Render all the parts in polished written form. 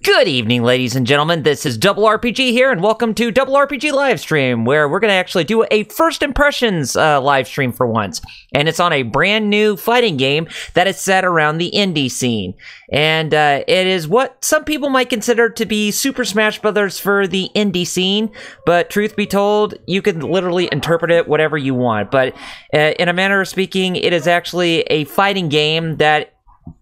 Good evening, ladies and gentlemen. This is RRPG here, and welcome to RRPG Livestream, where we're going to actually do a first impressions live stream for once. And it's on a brand new fighting game that is set around the indie scene. And it is what some people might consider to be Super Smash Brothers for the indie scene. But truth be told, you can literally interpret it whatever you want. But in a manner of speaking, it is actually a fighting game that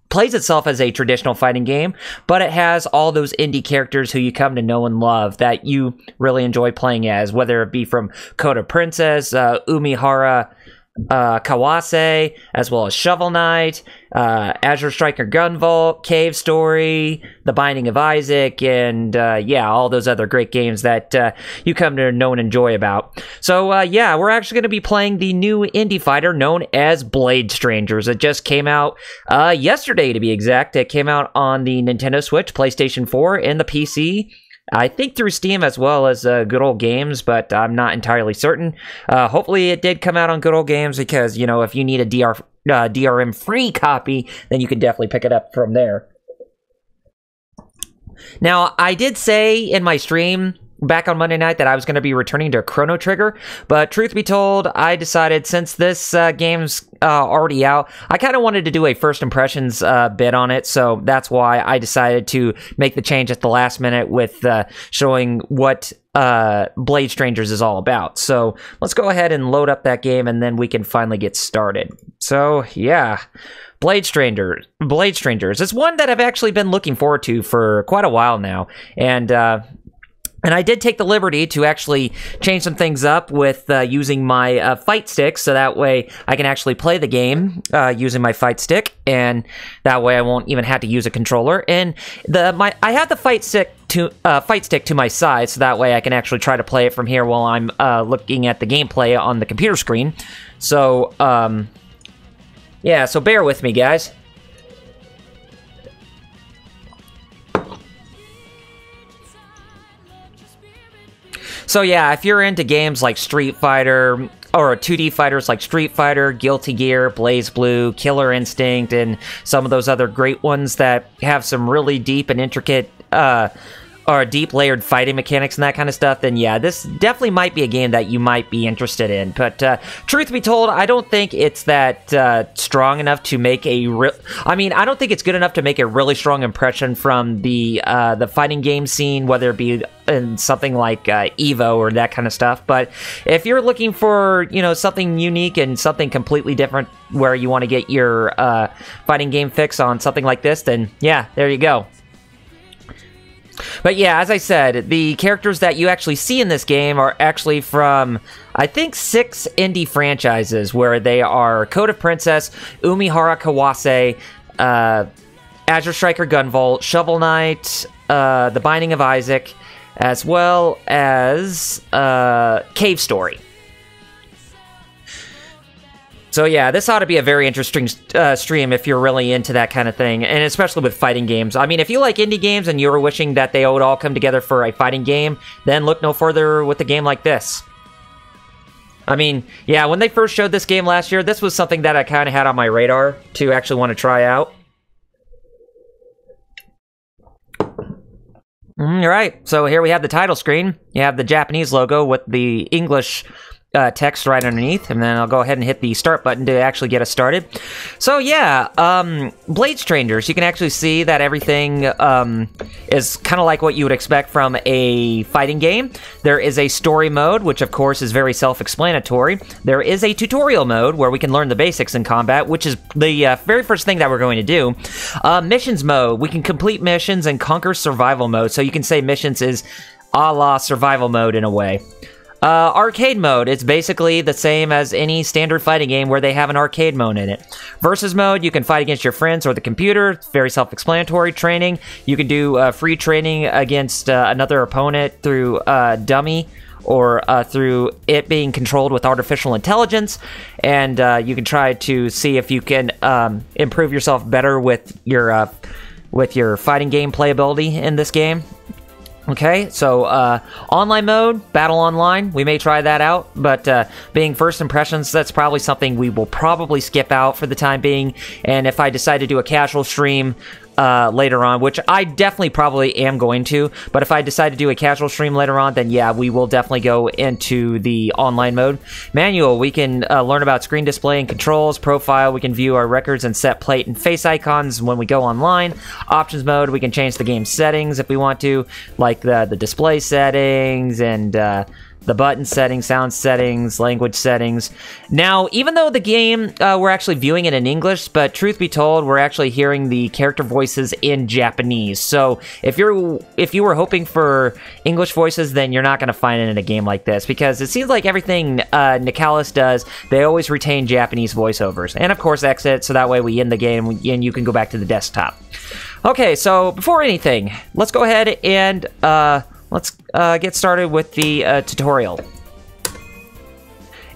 plays itself as a traditional fighting game, but it has all those indie characters who you come to know and love that you really enjoy playing as, whether it be from Coda Princess, Umihara, Kawase, as well as Shovel Knight, Azure Striker Gunvolt, Cave Story, The Binding of Isaac, and yeah, all those other great games that you come to know and enjoy about. So yeah, we're actually going to be playing the new indie fighter known as Blade Strangers. It just came out yesterday, to be exact. It came out on the Nintendo Switch, PlayStation 4, and the PC. I think through Steam as well as Good Old Games, but I'm not entirely certain. Hopefully it did come out on Good Old Games because, you know, if you need a DRM-free copy, then you can definitely pick it up from there. Now, I did say in my stream back on Monday night that I was going to be returning to Chrono Trigger, but truth be told, I decided since this game's already out, I kind of wanted to do a first impressions bit on it, so that's why I decided to make the change at the last minute with showing what Blade Strangers is all about. So let's go ahead and load up that game, and then we can finally get started. So yeah, Blade Strangers. It's one that I've actually been looking forward to for quite a while now, and I did take the liberty to actually change some things up with using my fight stick, so that way I can actually play the game using my fight stick, and that way I won't even have to use a controller. And I have the fight stick to my side, so that way I can actually try to play it from here while I'm looking at the gameplay on the computer screen. So yeah, so bear with me, guys. So yeah, if you're into games like Street Fighter, or 2D fighters like Street Fighter, Guilty Gear, BlazBlue, Killer Instinct, and some of those other great ones that have some really deep and intricate, or deep layered fighting mechanics and that kind of stuff, then yeah, this definitely might be a game that you might be interested in. But truth be told, I don't think it's that strong enough to make a I don't think it's good enough to make a really strong impression from the fighting game scene, whether it be in something like Evo or that kind of stuff. But if you're looking for, you know, something unique and something completely different where you want to get your fighting game fix on something like this, then yeah, there you go. But yeah, as I said, the characters that you actually see in this game are actually from, I think, 6 indie franchises, where they are Coda Princess, Umihara Kawase, Azure Striker Gunvolt, Shovel Knight, The Binding of Isaac, as well as Cave Story. So yeah, this ought to be a very interesting stream if you're really into that kind of thing, and especially with fighting games. I mean, if you like indie games and you're wishing that they would all come together for a fighting game, then look no further with a game like this. I mean, yeah, when they first showed this game last year, this was something that I kind of had on my radar to actually want to try out. Alright, so here we have the title screen. You have the Japanese logo with the English text right underneath, and then I'll go ahead and hit the start button to actually get us started. So yeah, Blade Strangers, you can actually see that everything is kind of like what you would expect from a fighting game. There is a story mode, which of course is very self-explanatory. There is a tutorial mode where we can learn the basics in combat, which is the very first thing that we're going to do. Missions mode, we can complete missions and conquer survival mode, so you can say missions is a la survival mode in a way. Arcade mode, it's basically the same as any standard fighting game where they have an arcade mode in it. Versus mode, you can fight against your friends or the computer. It's very self-explanatory. Training, you can do free training against another opponent through dummy, or through it being controlled with artificial intelligence, and you can try to see if you can improve yourself better with your fighting game playability in this game. Okay, so online mode, battle online, we may try that out, but being first impressions, that's probably something we will probably skip out for the time being. And if I decide to do a casual stream, later on, which I definitely probably am going to. But if I decide to do a casual stream later on, then yeah, we will definitely go into the online mode. Manual, we can learn about screen display and controls. Profile, we can view our records and set plate and face icons when we go online. Options mode, we can change the game settings if we want to, like the display settings and the button settings, sound settings, language settings. Now, even though the game, we're actually viewing it in English, but truth be told, we're actually hearing the character voices in Japanese. So if you were hoping for English voices, then you're not going to find it in a game like this, because it seems like everything Nicalis does, they always retain Japanese voiceovers. And of course, exit, so that way we end the game and you can go back to the desktop. Okay, so before anything, let's go ahead and let's get started with the tutorial.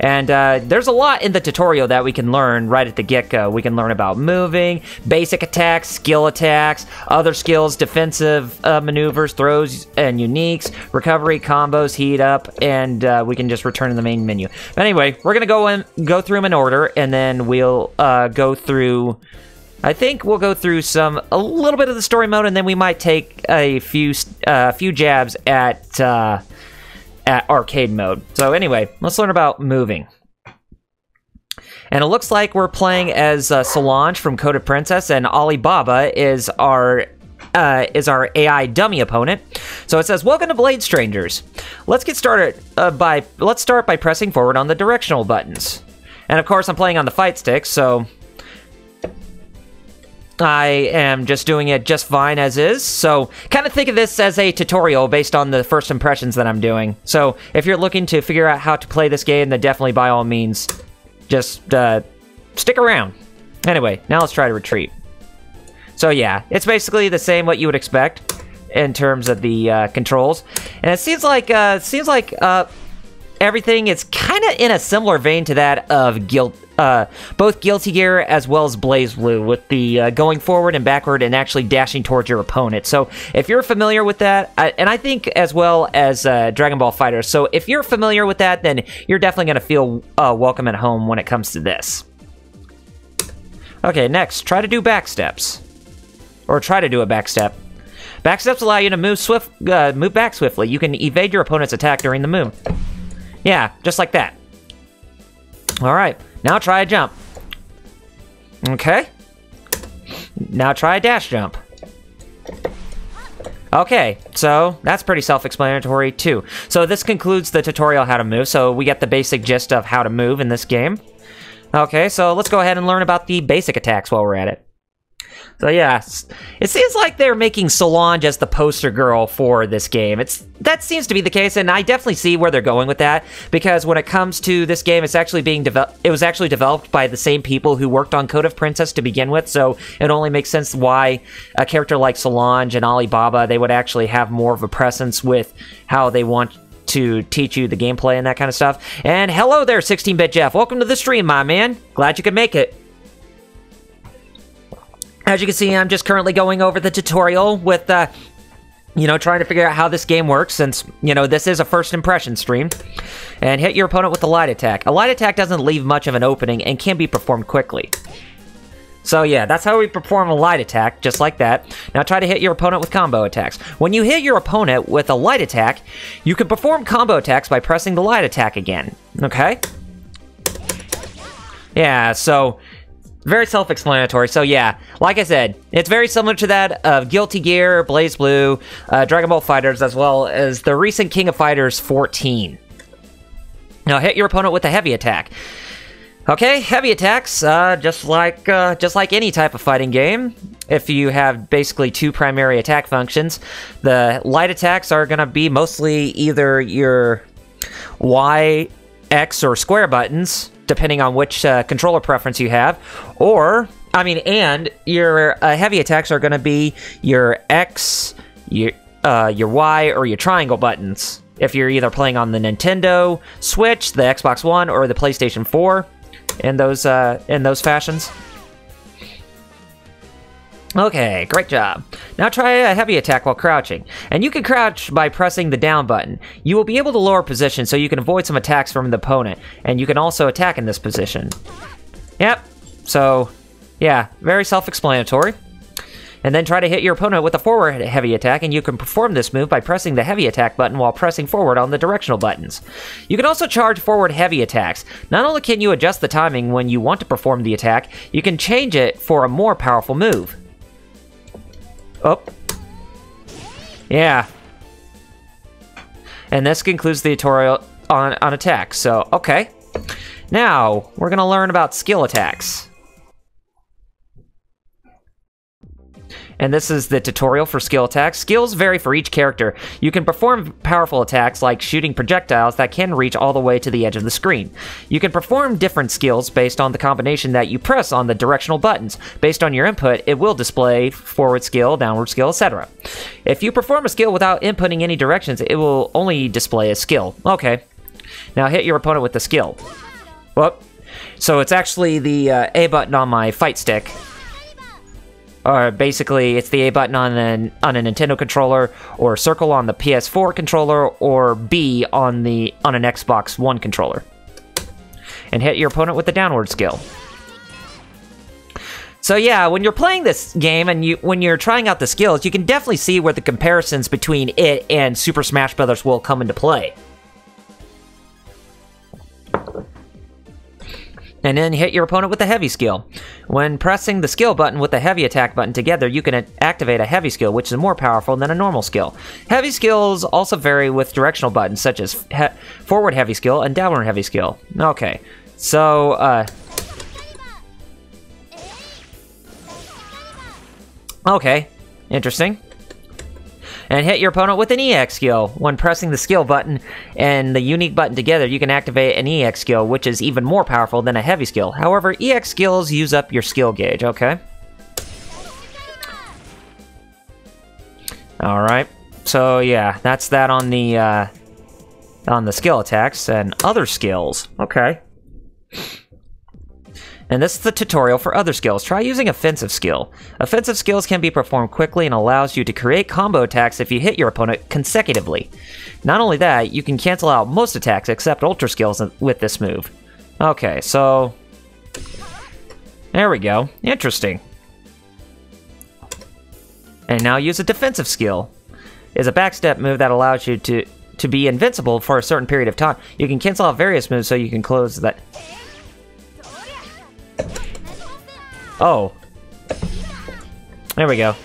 And there's a lot in the tutorial that we can learn right at the get-go. We can learn about moving, basic attacks, skill attacks, other skills, defensive maneuvers, throws and uniques, recovery, combos, heat up, and we can just return to the main menu. But anyway, we're gonna go through them in order, and then we'll go through. I think we'll go through a little bit of the story mode, and then we might take a few jabs at arcade mode. So anyway, let's learn about moving. And it looks like we're playing as Solange from Coded Princess, and Alibaba is our AI dummy opponent. So it says, "Welcome to Blade Strangers." Let's get started let's start by pressing forward on the directional buttons. And of course, I'm playing on the fight stick, so I am just doing it just fine as is. So kind of think of this as a tutorial based on the first impressions that I'm doing. So if you're looking to figure out how to play this game, then definitely by all means, just stick around. Anyway, now let's try to retreat. So yeah, it's basically the same what you would expect in terms of the controls. And it seems like everything is kind of in a similar vein to that of both Guilty Gear as well as BlazBlue, with the going forward and backward and actually dashing towards your opponent. So if you're familiar with that, and I think as well as Dragon Ball FighterZ, so if you're familiar with that, then you're definitely going to feel welcome at home when it comes to this. Okay, next, try to do backsteps. Or try to do a backstep. Backsteps allow you to move back swiftly. You can evade your opponent's attack during the move. Yeah, just like that. Alright, now try a jump. Okay. Now try a dash jump. Okay, so that's pretty self-explanatory too. So this concludes the tutorial how to move, so we get the basic gist of how to move in this game. Okay, so let's go ahead and learn about the basic attacks while we're at it. So yeah, it seems like they're making Solange as the poster girl for this game. That seems to be the case, and I definitely see where they're going with that, because when it comes to this game, it's actually it was actually developed by the same people who worked on Code of Princess to begin with, so it only makes sense why a character like Solange and Alibaba, they would actually have more of a presence with how they want to teach you the gameplay and that kind of stuff. And hello there, 16-Bit Jeff. Welcome to the stream, my man. Glad you could make it. As you can see, I'm just currently going over the tutorial with, trying to figure out how this game works, since, this is a first impression stream. And hit your opponent with a light attack. A light attack doesn't leave much of an opening and can be performed quickly. So yeah, that's how we perform a light attack, just like that. Now try to hit your opponent with combo attacks. When you hit your opponent with a light attack, you can perform combo attacks by pressing the light attack again. Okay? Yeah, so very self-explanatory. So yeah, like I said, it's very similar to that of Guilty Gear, BlazBlue, Dragon Ball FighterZ, as well as the recent King of Fighters 14. Now hit your opponent with a heavy attack. Okay, heavy attacks, just like any type of fighting game. If you have basically two primary attack functions, the light attacks are going to be mostly either your Y, X, or square buttons, depending on which controller preference you have, and your heavy attacks are going to be your X, your Y, or your triangle buttons. If you're either playing on the Nintendo Switch, the Xbox One, or the PlayStation 4, in those fashions. Okay, great job. Now try a heavy attack while crouching. And you can crouch by pressing the down button. You will be able to lower position so you can avoid some attacks from the opponent. And you can also attack in this position. Yep. So, yeah, very self-explanatory. And then try to hit your opponent with a forward heavy attack, and you can perform this move by pressing the heavy attack button while pressing forward on the directional buttons. You can also charge forward heavy attacks. Not only can you adjust the timing when you want to perform the attack, you can change it for a more powerful move. Oh. Yeah. And this concludes the tutorial on attacks, so okay. Now, we're gonna learn about skill attacks. And this is the tutorial for skill attacks. Skills vary for each character. You can perform powerful attacks like shooting projectiles that can reach all the way to the edge of the screen. You can perform different skills based on the combination that you press on the directional buttons. Based on your input, it will display forward skill, downward skill, etc. If you perform a skill without inputting any directions, it will only display a skill. Okay. Now hit your opponent with the skill. Whoop. So it's actually the A button on my fight stick. Or basically, it's the A button on a Nintendo controller, or circle on the PS4 controller, or B on an Xbox One controller. And hit your opponent with the downward skill. So yeah, when you're playing this game and when you're trying out the skills, you can definitely see where the comparisons between it and Super Smash Bros. Will come into play. And then hit your opponent with the heavy skill. When pressing the skill button with the heavy attack button together, you can activate a heavy skill, which is more powerful than a normal skill. Heavy skills also vary with directional buttons, such as forward heavy skill and downward heavy skill. Okay, so, okay, interesting. And hit your opponent with an EX skill. When pressing the skill button and the unique button together, you can activate an EX skill, which is even more powerful than a heavy skill. However, EX skills use up your skill gauge, okay? Alright, so yeah, that's that on the skill attacks and other skills. Okay. And this is the tutorial for other skills. Try using offensive skill. Offensive skills can be performed quickly and allows you to create combo attacks if you hit your opponent consecutively. Not only that, you can cancel out most attacks except ultra skills with this move. Okay, so there we go. Interesting. And now use a defensive skill. It's a backstep move that allows you to be invincible for a certain period of time. You can cancel out various moves so you can close that. Oh. There we go.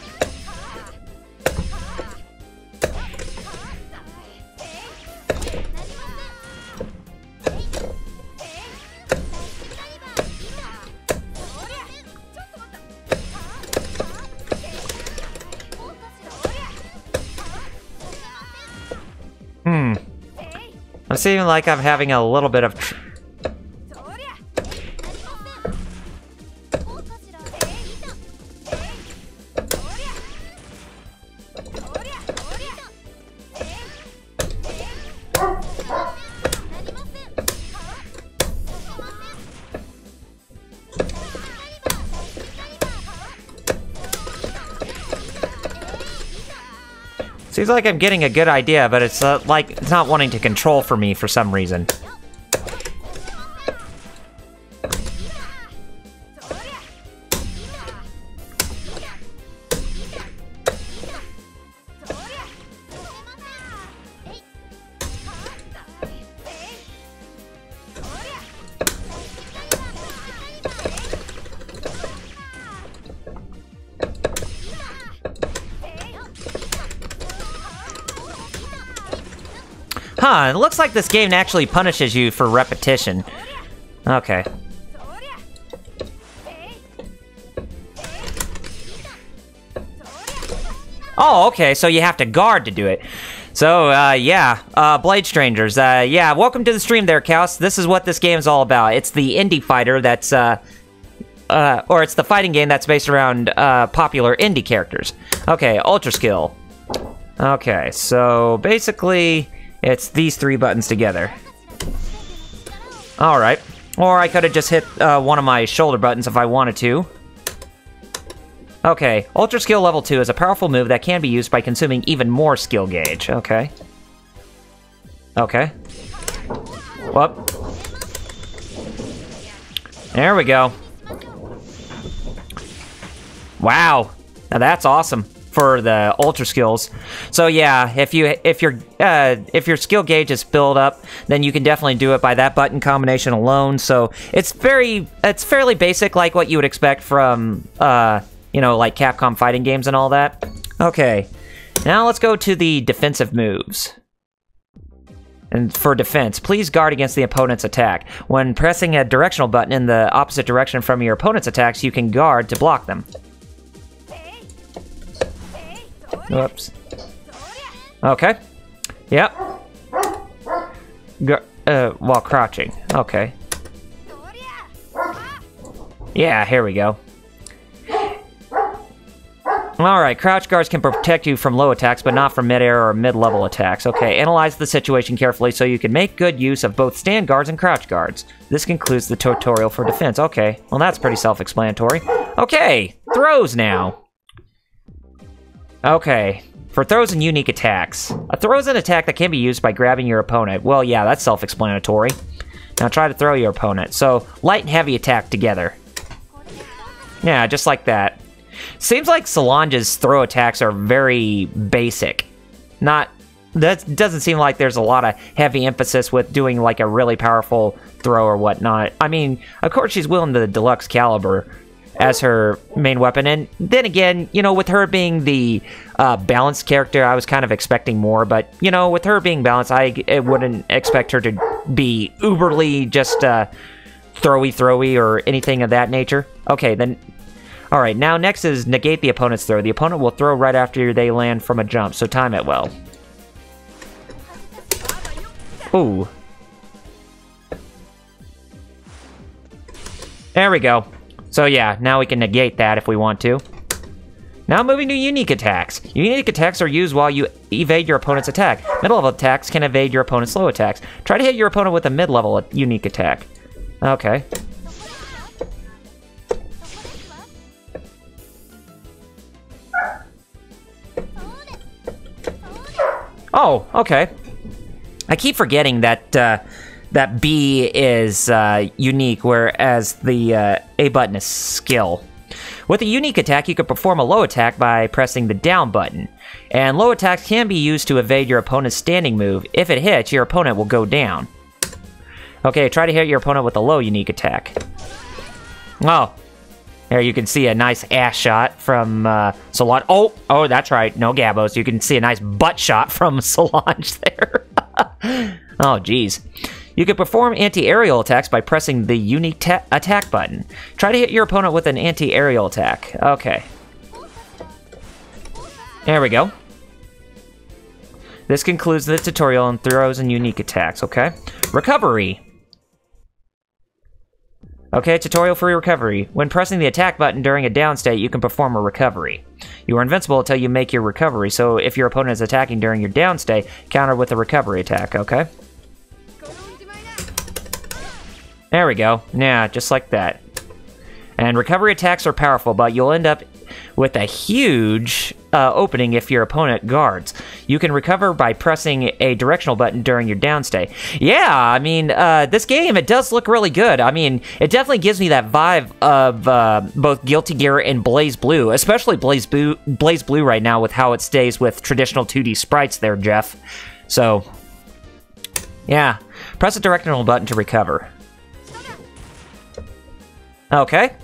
I'm seeming like I'm having a little bit of Seems like I'm getting a good idea, but it's like it's not wanting to control for me for some reason. Huh, it looks like this game actually punishes you for repetition. Okay. Oh, okay, so you have to guard to do it. So, yeah, Blade Strangers, yeah, welcome to the stream there, Kawase. This is what this game is all about. It's the indie fighter that's, or it's the fighting game that's based around, popular indie characters. Okay, Ultra Skill. Okay, so basically, it's these three buttons together. Alright. Or I could have just hit one of my shoulder buttons if I wanted to. Okay, Ultra Skill Level 2 is a powerful move that can be used by consuming even more skill gauge. Okay. Okay. Whoop. There we go. Wow. Now that's awesome for the ultra skills. So yeah, if your skill gauge is filled up, then you can definitely do it by that button combination alone. So it's fairly basic, like what you would expect from you know, like Capcom fighting games and all that. Okay, now let's go to the defensive moves. And for defense, please guard against the opponent's attack. When pressing a directional button in the opposite direction from your opponent's attacks, you can guard to block them. Whoops. Okay. Yep. While crouching. Okay. Yeah, here we go. Alright, crouch guards can protect you from low attacks, but not from mid-air or mid-level attacks. Okay, analyze the situation carefully so you can make good use of both stand guards and crouch guards. This concludes the tutorial for defense. Okay, well that's pretty self-explanatory. Okay, throws now. Okay, for throws and unique attacks. A throw is an attack that can be used by grabbing your opponent. Well, yeah, that's self-explanatory. Now try to throw your opponent. So, light and heavy attack together. Yeah, just like that. Seems like Solange's throw attacks are very basic. That doesn't seem like there's a lot of heavy emphasis with doing like a really powerful throw or whatnot. I mean, of course she's wielding the deluxe caliber as her main weapon, and then again, you know, with her being the balanced character, I was kind of expecting more, but, you know, with her being balanced, I wouldn't expect her to be uberly just throwy or anything of that nature. Okay, then... Alright, now next is negate the opponent's throw. The opponent will throw right after they land from a jump, so time it well. Ooh. There we go. So yeah, now we can negate that if we want to. Now moving to unique attacks. Unique attacks are used while you evade your opponent's attack. Mid-level attacks can evade your opponent's low attacks. Try to hit your opponent with a mid-level unique attack. Okay. Oh, okay. I keep forgetting that that B is unique, whereas the A button is skill. With a unique attack, you can perform a low attack by pressing the down button. And low attacks can be used to evade your opponent's standing move. If it hits, your opponent will go down. Okay, try to hit your opponent with a low unique attack. Oh. There you can see a nice ass shot from Solange. Oh, that's right. No Gabos. You can see a nice butt shot from Solange there. Oh, geez. You can perform anti-aerial attacks by pressing the unique attack button. Try to hit your opponent with an anti-aerial attack. Okay. There we go. This concludes the tutorial on throws and unique attacks, okay? Recovery. Okay, tutorial for recovery. When pressing the attack button during a down state, you can perform a recovery. You are invincible until you make your recovery, so if your opponent is attacking during your down state, counter with a recovery attack, okay? There we go. Yeah, just like that. And recovery attacks are powerful, but you'll end up with a huge opening if your opponent guards. You can recover by pressing a directional button during your downstay. Yeah, I mean, this game, it does look really good. I mean, it definitely gives me that vibe of both Guilty Gear and BlazBlue, especially BlazBlue right now with how it stays with traditional 2D sprites there, Jeff. So, yeah. Press a directional button to recover. Okay.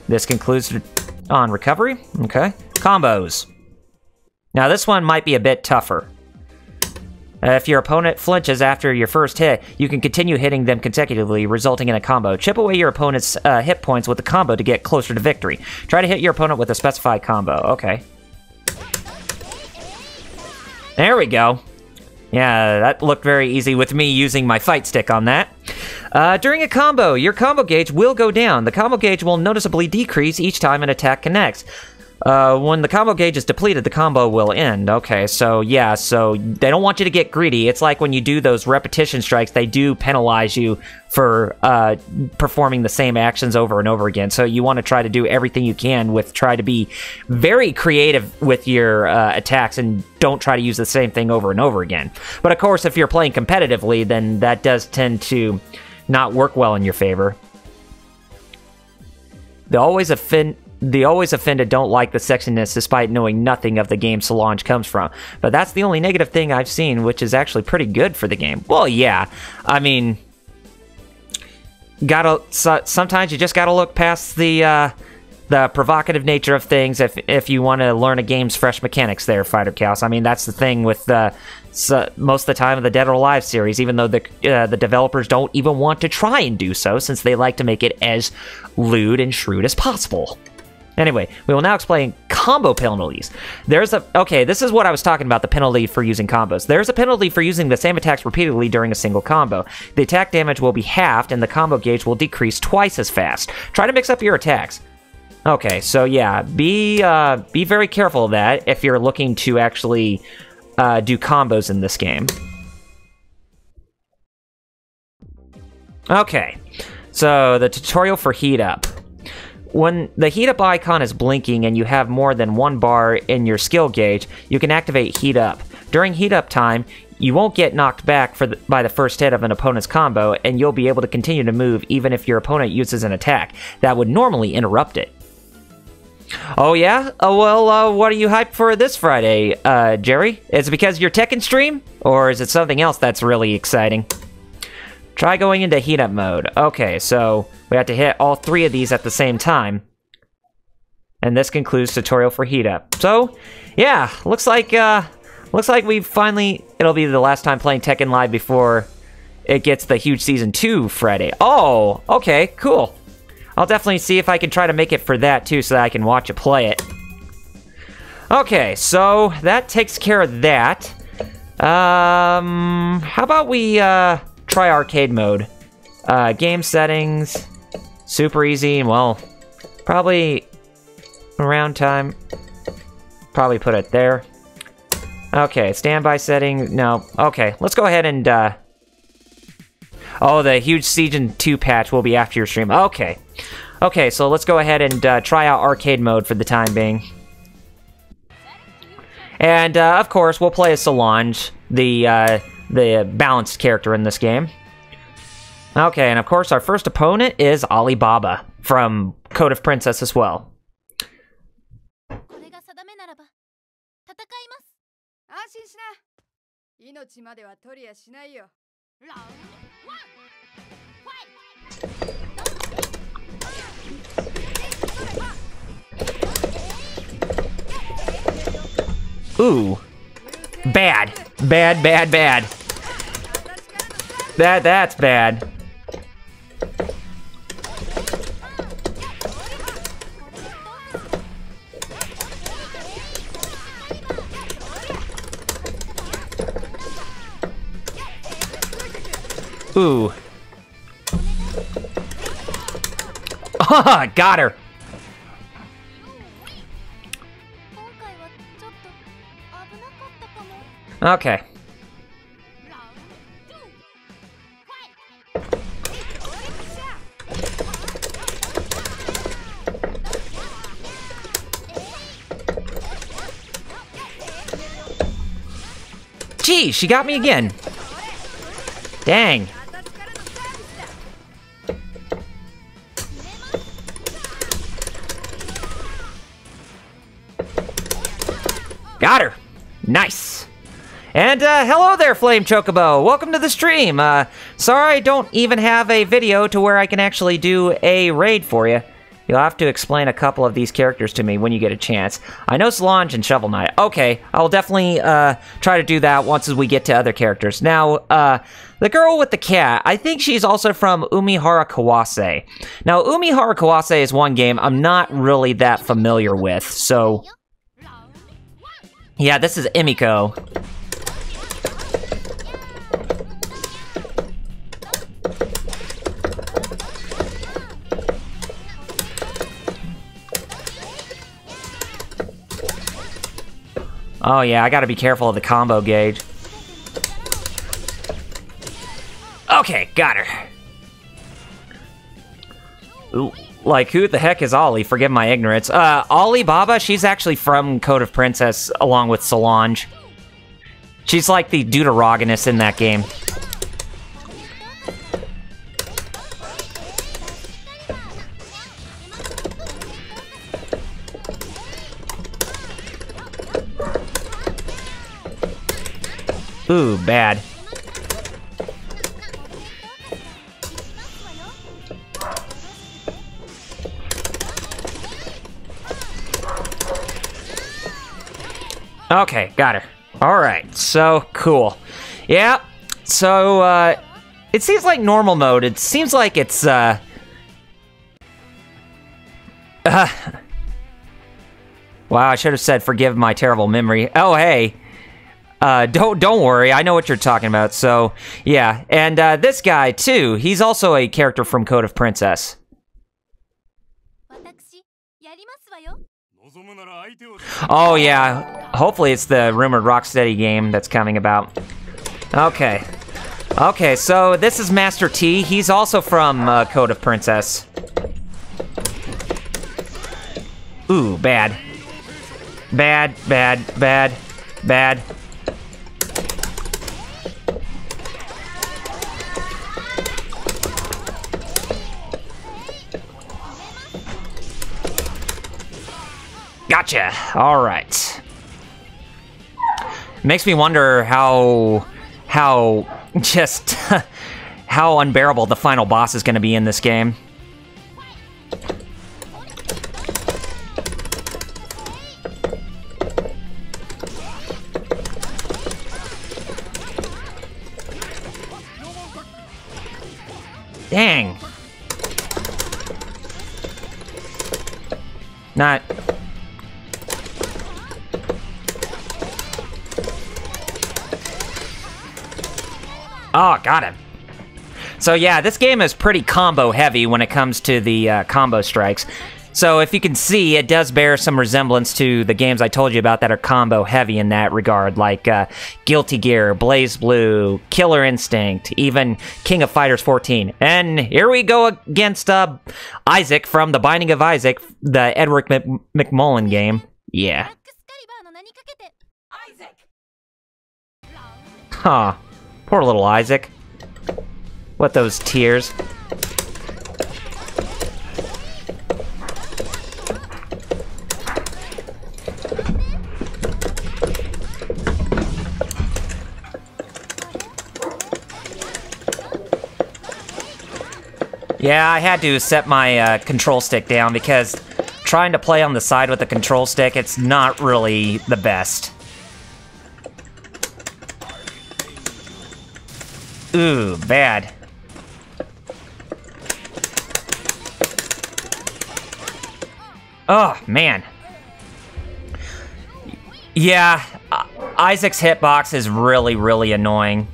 This concludes on recovery. Okay. Combos. Now this one might be a bit tougher. If your opponent flinches after your first hit, you can continue hitting them consecutively, resulting in a combo. Chip away your opponent's hit points with the combo to get closer to victory. Try to hit your opponent with a specified combo. Okay. There we go. Yeah, that looked very easy with me using my fight stick on that. During a combo, your combo gauge will go down. The combo gauge will noticeably decrease each time an attack connects. When the combo gauge is depleted, the combo will end. Okay, so yeah, so they don't want you to get greedy. It's like when you do those repetition strikes, they do penalize you for performing the same actions over and over again. So you want to try to do everything you can with try to be very creative with your attacks and don't try to use the same thing over and over again. But of course, if you're playing competitively, then that does tend to not work well in your favor. They always the always offended don't like the sexiness despite knowing nothing of the game Solange comes from. But that's the only negative thing I've seen, which is actually pretty good for the game. Well, yeah, I mean, sometimes you just gotta look past the provocative nature of things if you want to learn a game's fresh mechanics there, Fighter Chaos. I mean, that's the thing with most of the time of the Dead or Alive series, even though the developers don't even want to try and do so, since they like to make it as lewd and shrewd as possible. Anyway, we will now explain combo penalties. Okay, this is what I was talking about, the penalty for using combos. There's a penalty for using the same attacks repeatedly during a single combo. The attack damage will be halved, and the combo gauge will decrease twice as fast. Try to mix up your attacks. Okay, so yeah, be very careful of that if you're looking to actually do combos in this game. Okay, so the tutorial for heat up. When the heat up icon is blinking and you have more than one bar in your skill gauge, you can activate heat up. During heat up time, you won't get knocked back by the first hit of an opponent's combo, and you'll be able to continue to move even if your opponent uses an attack that would normally interrupt it. Oh yeah? Oh well, what are you hyped for this Friday, Jerry? Is it because you're Tekken stream? Or is it something else that's really exciting? Try going into heat up mode. Okay, so we have to hit all 3 of these at the same time. And this concludes tutorial for heat up. So, yeah, looks like we finally, it'll be the last time playing Tekken Live before it gets the huge Season 2 Friday. Oh, okay, cool. I'll definitely see if I can try to make it for that too, so that I can watch it play it. Okay, so that takes care of that. How about we try arcade mode? Game settings, super easy. Well, probably around time. Probably put it there. Okay, standby setting. No. Okay, let's go ahead and oh, the huge Season 2 patch will be after your stream. Okay. Okay, so let's go ahead and try out arcade mode for the time being. And, of course, we'll play as Solange, the balanced character in this game. Okay, and of course, our first opponent is Alibaba from Code of Princess as well. Ooh. Bad. Bad, bad, bad. That's bad. Ooh. Got her. Okay. Gee, she got me again. Dang. Got her. Nice. And, hello there, Flame Chocobo. Welcome to the stream. Sorry I don't even have a video to where I can actually do a raid for you. You'll have to explain a couple of these characters to me when you get a chance. I know Solange and Shovel Knight. Okay, I'll definitely, try to do that once we get to other characters. Now, the girl with the cat, I think she's also from Umihara Kawase. Now, Umihara Kawase is one game I'm not really that familiar with, so... Yeah, this is Emiko. Oh yeah, I gotta be careful of the combo gauge. Okay, got her. Ooh, like, who the heck is Ollie? Forgive my ignorance. Alibaba, she's actually from Code of Princess, along with Solange. She's like the deuterogonist in that game. Ooh, bad. Okay, got her. Alright, so cool. Yeah, so, it seems like normal mode. It seems like it's, wow, I should have said forgive my terrible memory. Oh, hey. Don't worry, I know what you're talking about, so, yeah. And, this guy, too, he's also a character from Code of Princess. Oh, yeah. Hopefully it's the rumored Rocksteady game that's coming about. Okay. Okay, so this is Master T. He's also from, Code of Princess. Ooh, bad. Bad, bad, bad, bad. Gotcha. All right. Makes me wonder how just how unbearable the final boss is going to be in this game. Dang. Not. Oh, got him. So yeah, this game is pretty combo heavy when it comes to the combo strikes. So if you can see, it does bear some resemblance to the games I told you about that are combo heavy in that regard, like Guilty Gear, BlazBlue, Killer Instinct, even King of Fighters 14. And here we go against Isaac from The Binding of Isaac, the Edward McMullen game. Yeah. Huh. Poor little Isaac. What those tears. Yeah, I had to set my control stick down because trying to play on the side with the control stick, it's not really the best. Ooh, bad. Oh, man. Yeah, Isaac's hitbox is really, really annoying.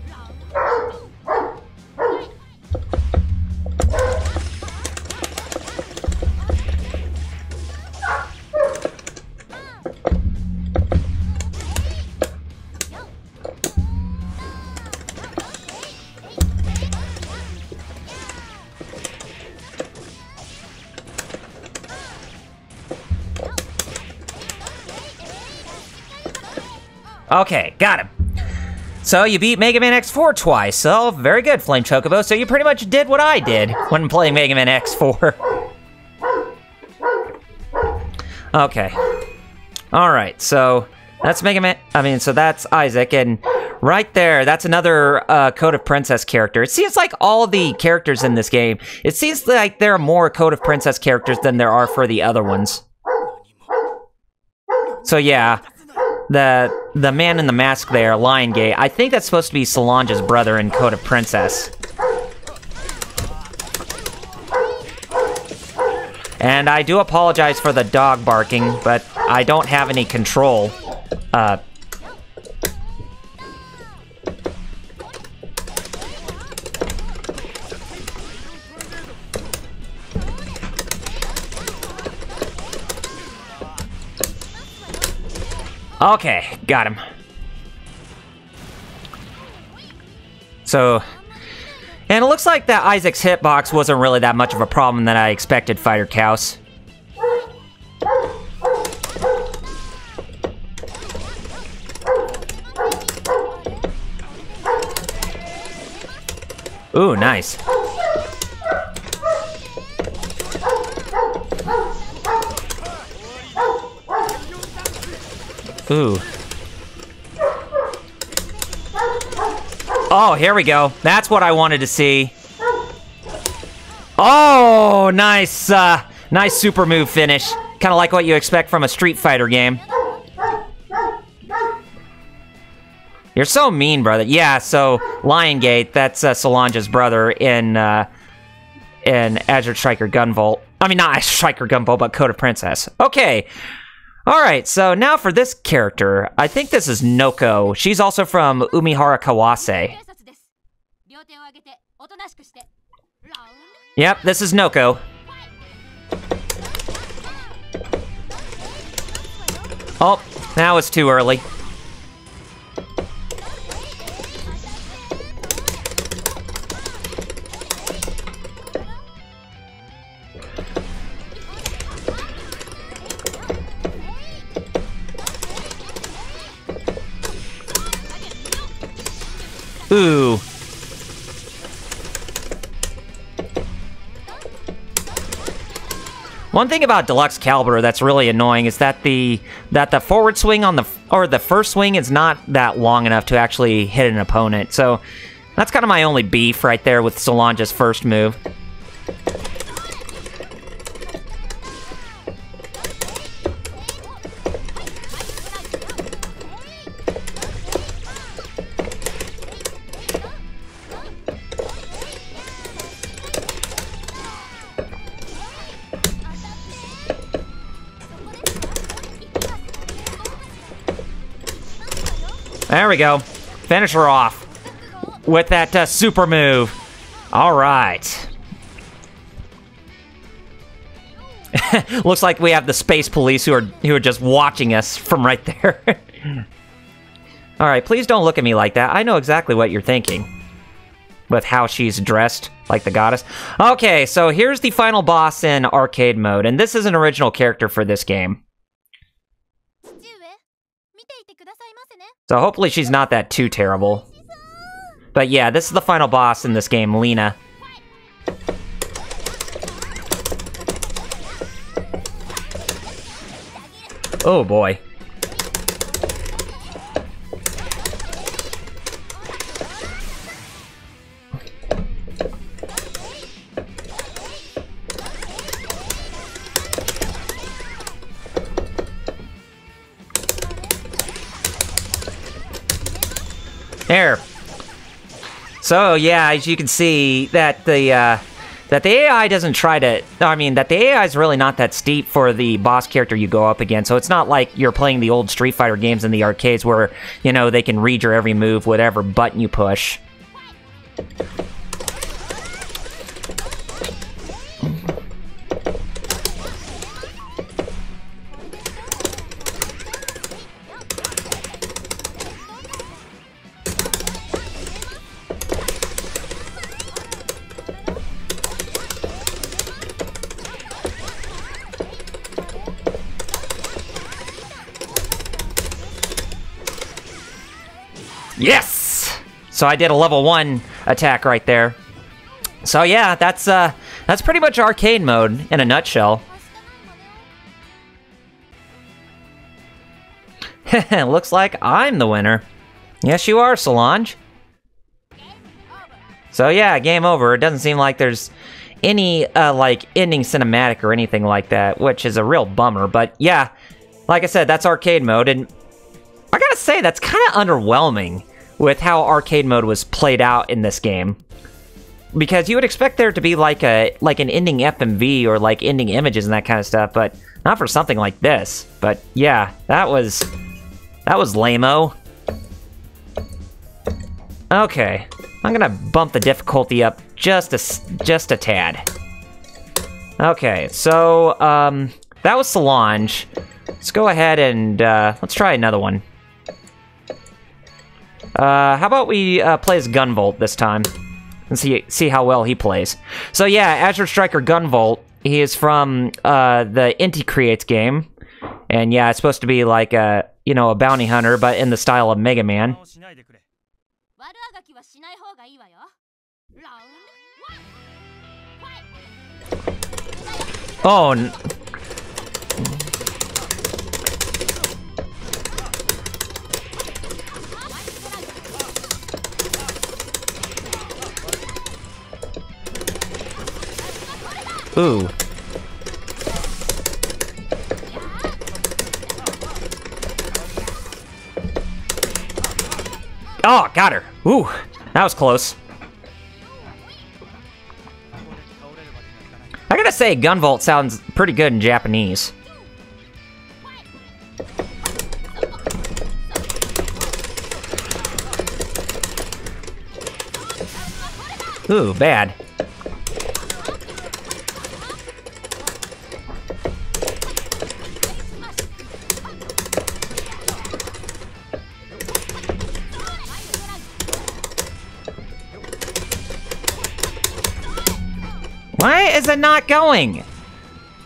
Okay, got him. So you beat Mega Man X4 twice, so very good, Flame Chocobo. So you pretty much did what I did when playing Mega Man X4. Okay. Alright, so that's Mega Man, so that's Isaac, and right there, that's another Code of Princess character. It seems like all the characters in this game, it seems like there are more Code of Princess characters than there are for the other ones. So yeah. The man in the mask there, Lion Gate, I think that's supposed to be Solange's brother in Code of Princess. And I do apologize for the dog barking, but I don't have any control. Okay, got him. So, and it looks like that Isaac's hitbox wasn't really that much of a problem that I expected, Fighter Cows. Ooh, nice. Ooh. Oh, here we go. That's what I wanted to see. Oh, nice, nice super move finish. Kind of like what you expect from a Street Fighter game. You're so mean, brother. Yeah, so Liongate, that's Solange's brother in Azure Striker Gunvolt. I mean, not Azure Striker Gunvolt, but Code of Princess. Okay. All right, so now for this character. I think this is Noko. She's also from Umihara Kawase. Yep, this is Noko. Oh, that was too early. Ooh. One thing about Deluxe Caliber that's really annoying is that the forward swing on the first swing is not that long enough to actually hit an opponent. So that's kind of my only beef right there with Solange's first move. There we go. Finish her off with that super move. All right. Looks like we have the space police who are just watching us from right there. All right, please don't look at me like that. I know exactly what you're thinking with how she's dressed like the goddess. Okay, so here's the final boss in arcade mode, and this is an original character for this game. So hopefully she's not that too terrible. But yeah, this is the final boss in this game, Lena. Oh boy. There. So yeah, as you can see, that the AI doesn't try to. I mean, that the AI is really not that steep for the boss character you go up against. So it's not like you're playing the old Street Fighter games in the arcades where, you know, they can read your every move, whatever button you push. Yes! So I did a level 1 attack right there. So yeah, that's pretty much arcade mode in a nutshell. Looks like I'm the winner. Yes, you are, Solange. So yeah, game over. It doesn't seem like there's any like ending cinematic or anything like that, which is a real bummer. But yeah, like I said, that's arcade mode, and I gotta say, that's kind of underwhelming with how arcade mode was played out in this game. Because you would expect there to be like an ending FMV or like ending images and that kind of stuff, but not for something like this. But yeah, that was lame-o. Okay, I'm gonna bump the difficulty up just a tad. Okay, so that was Solange. Let's go ahead and let's try another one. How about we play as Gunvolt this time and see how well he plays. So yeah, Azure Striker Gunvolt. He is from the Inti Creates game, and yeah, it's supposed to be like a a bounty hunter, but in the style of Mega Man. Oh. Ooh. Oh, got her. Ooh, that was close. I gotta say, Gunvolt sounds pretty good in Japanese. Ooh, bad. Why is it not going?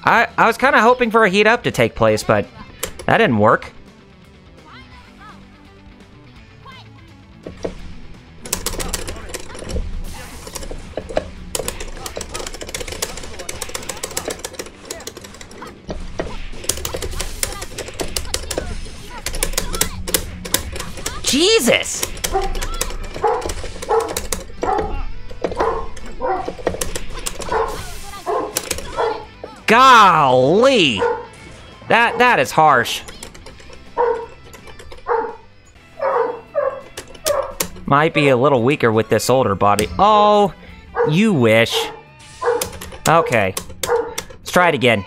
I was kind of hoping for a heat up to take place, but that didn't work. Jesus! Golly! That is harsh. Might be a little weaker with this older body. Oh, you wish. Okay. Let's try it again.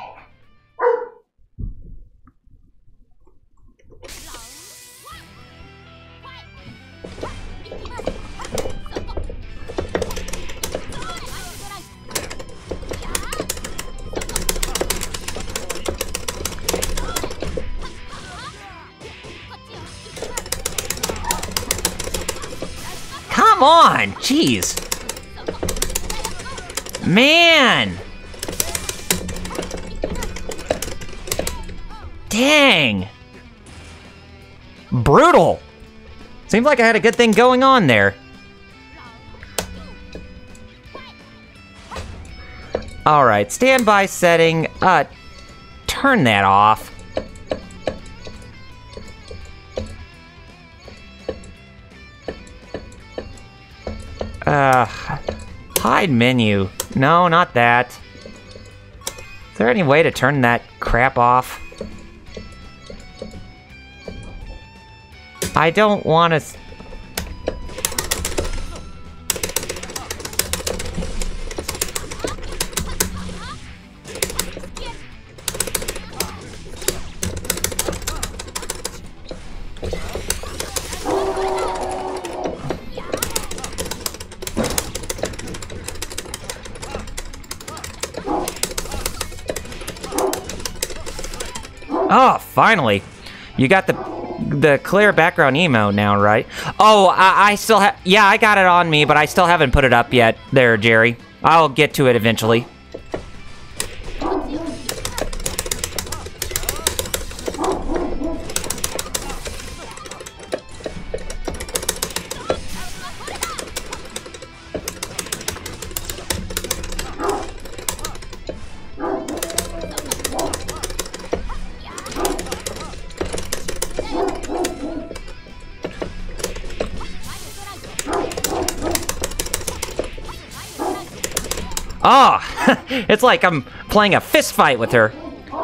Come on! Jeez! Man! Dang! Brutal! Seems like I had a good thing going on there. Alright, standby setting. Turn that off. Hide menu. No, not that. Is there any way to turn that crap off? I don't want to... Oh, finally. You got the clear background emote now, right? Oh, I still have... Yeah, I got it on me, but I still haven't put it up yet there, Jerry. I'll get to it eventually. Oh, it's like I'm playing a fist fight with her.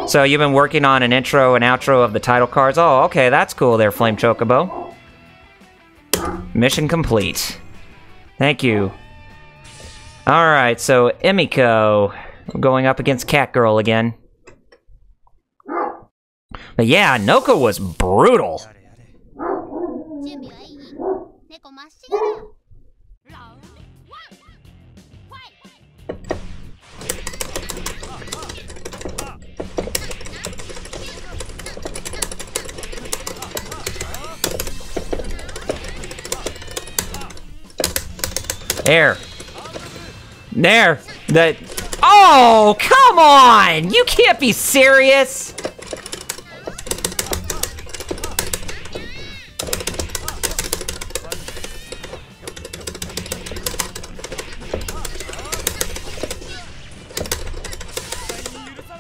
So you've been working on an intro and outro of the title cards. Oh, okay, that's cool there, Flame Chocobo. Mission complete. Thank you. Alright, so Emiko going up against Catgirl again. But yeah, Noko was brutal. There. There. Oh, come on! You can't be serious!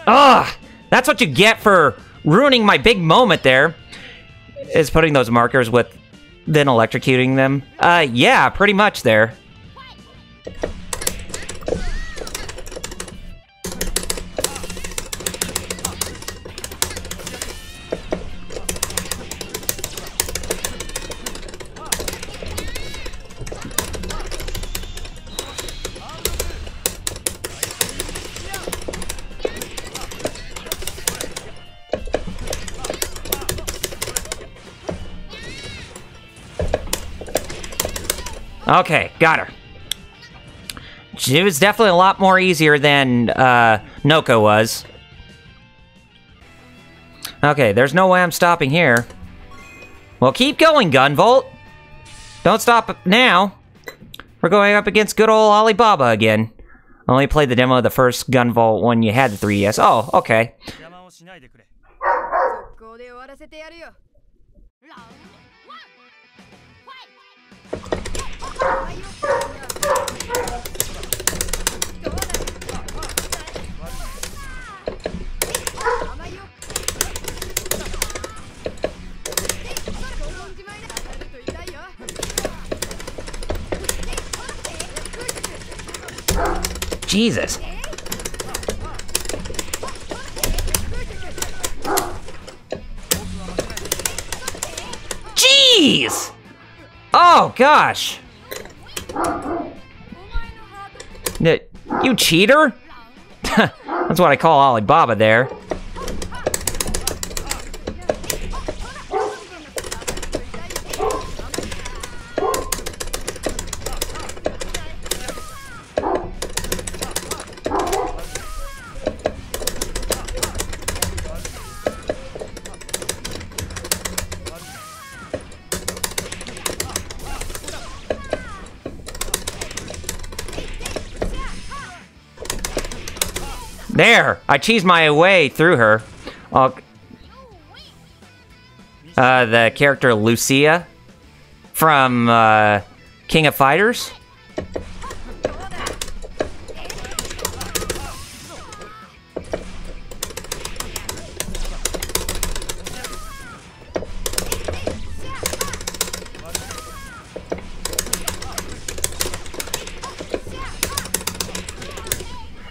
Ugh! That's what you get for ruining my big moment there. Is putting those markers with... then electrocuting them. Yeah, pretty much there. Okay, got her. She was definitely a lot more easier than Noko was. Okay, there's no way I'm stopping here. Well, keep going, Gunvolt. Don't stop now. We're going up against good old Alibaba again. I only played the demo of the first Gunvolt when you had the 3DS. Oh, okay. Jesus. Jeez! Oh, gosh. You cheater? That's what I call Alibaba there. There! I cheesed my way through her. The character Lucia from King of Fighters.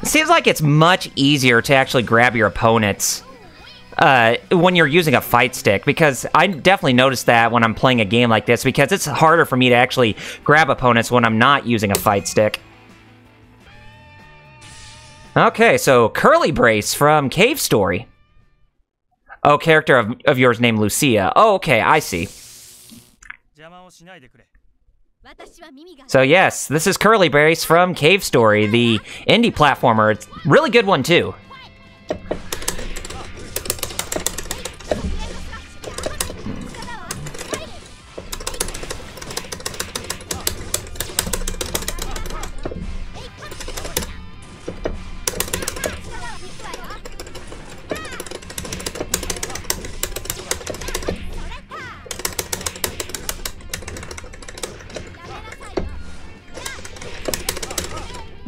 Seems like it's much easier to actually grab your opponents when you're using a fight stick, because I definitely noticed that when I'm playing a game like this, because it's harder for me to actually grab opponents when I'm not using a fight stick. Okay, so Curly Brace from Cave Story. Oh, character of yours named Lucia. Oh, okay, I see. So yes, this is Curly Brace from Cave Story, the indie platformer. It's a really good one too.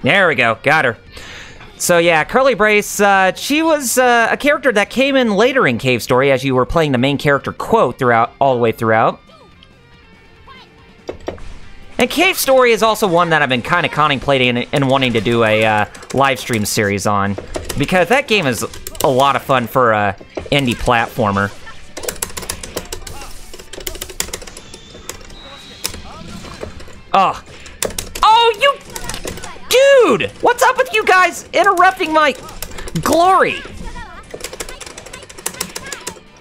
There we go, got her. So yeah, Curly Brace, she was a character that came in later in Cave Story as you were playing the main character Quote throughout, all the way throughout. And Cave Story is also one that I've been kind of contemplating and wanting to do a live stream series on, because that game is a lot of fun for a indie platformer. Oh. Oh, you... Dude! What's up with you guys interrupting my glory?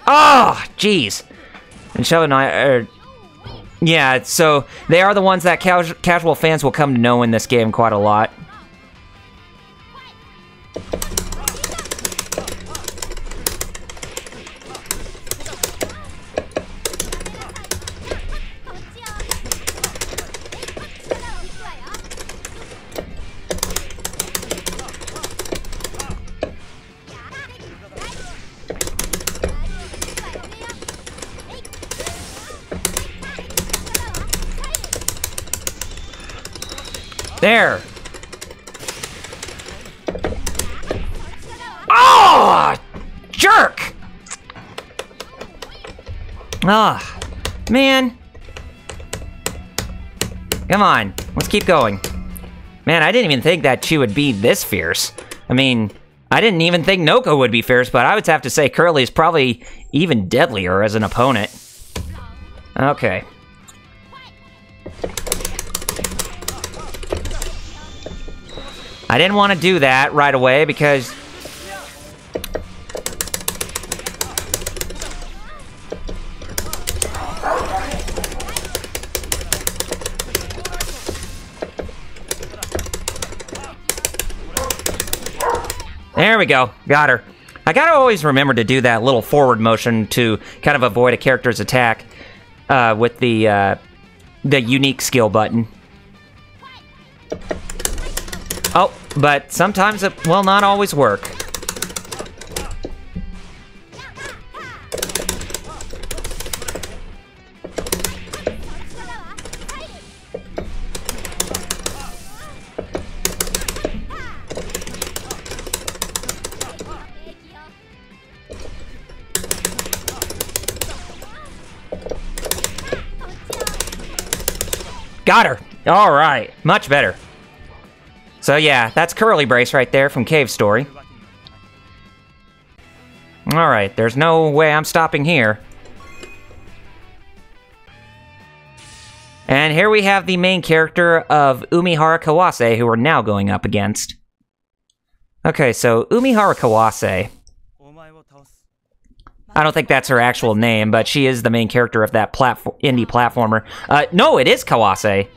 Oh, jeez. And Shelby and I are... Yeah, so they are the ones that casual fans will come to know in this game quite a lot. There. Oh, jerk. Ah, man. Come on, let's keep going. Man, I didn't even think that she would be this fierce. I mean, I didn't even think Noko would be fierce, but I would have to say Curly is probably even deadlier as an opponent. Okay. I didn't want to do that right away because... There we go. Got her. I gotta always remember to do that little forward motion to kind of avoid a character's attack with the unique skill button. Oh, but sometimes it will not always work. Got her! Alright, much better. So yeah, that's Curly Brace right there from Cave Story. Alright, there's no way I'm stopping here. And here we have the main character of Umihara Kawase, who we're now going up against. Okay, so Umihara Kawase. I don't think that's her actual name, but she is the main character of that indie platformer. No, it is Kawase.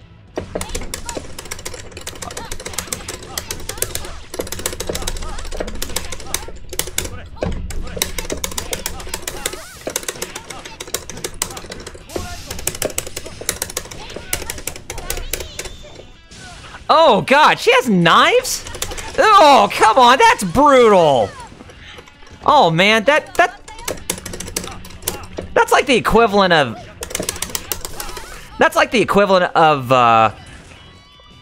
Oh god, she has knives? Oh, come on, that's brutal. Oh man, that's like the equivalent of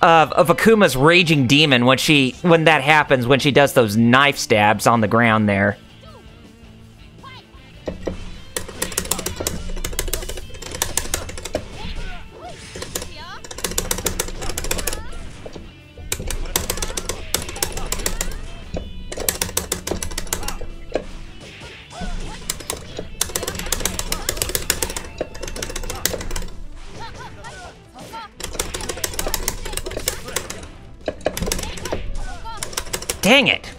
Akuma's raging demon when that happens, when she does those knife stabs on the ground there. Dang it!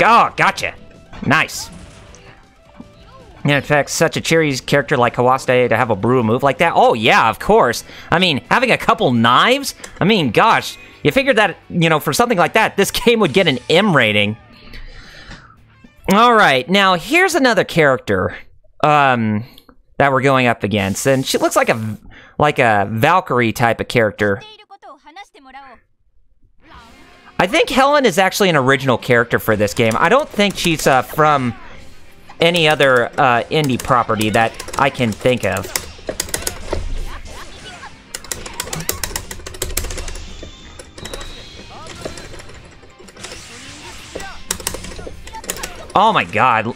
Oh, gotcha! Nice. In fact, such a cheery character like Kawase to have a brew move like that? Oh yeah, of course! I mean, having a couple knives? I mean, gosh, you figured that, you know, for something like that, this game would get an M rating. Alright, now here's another character that we're going up against, and she looks like a Valkyrie type of character. I think Helen is actually an original character for this game. I don't think she's from any other indie property that I can think of. Oh my god.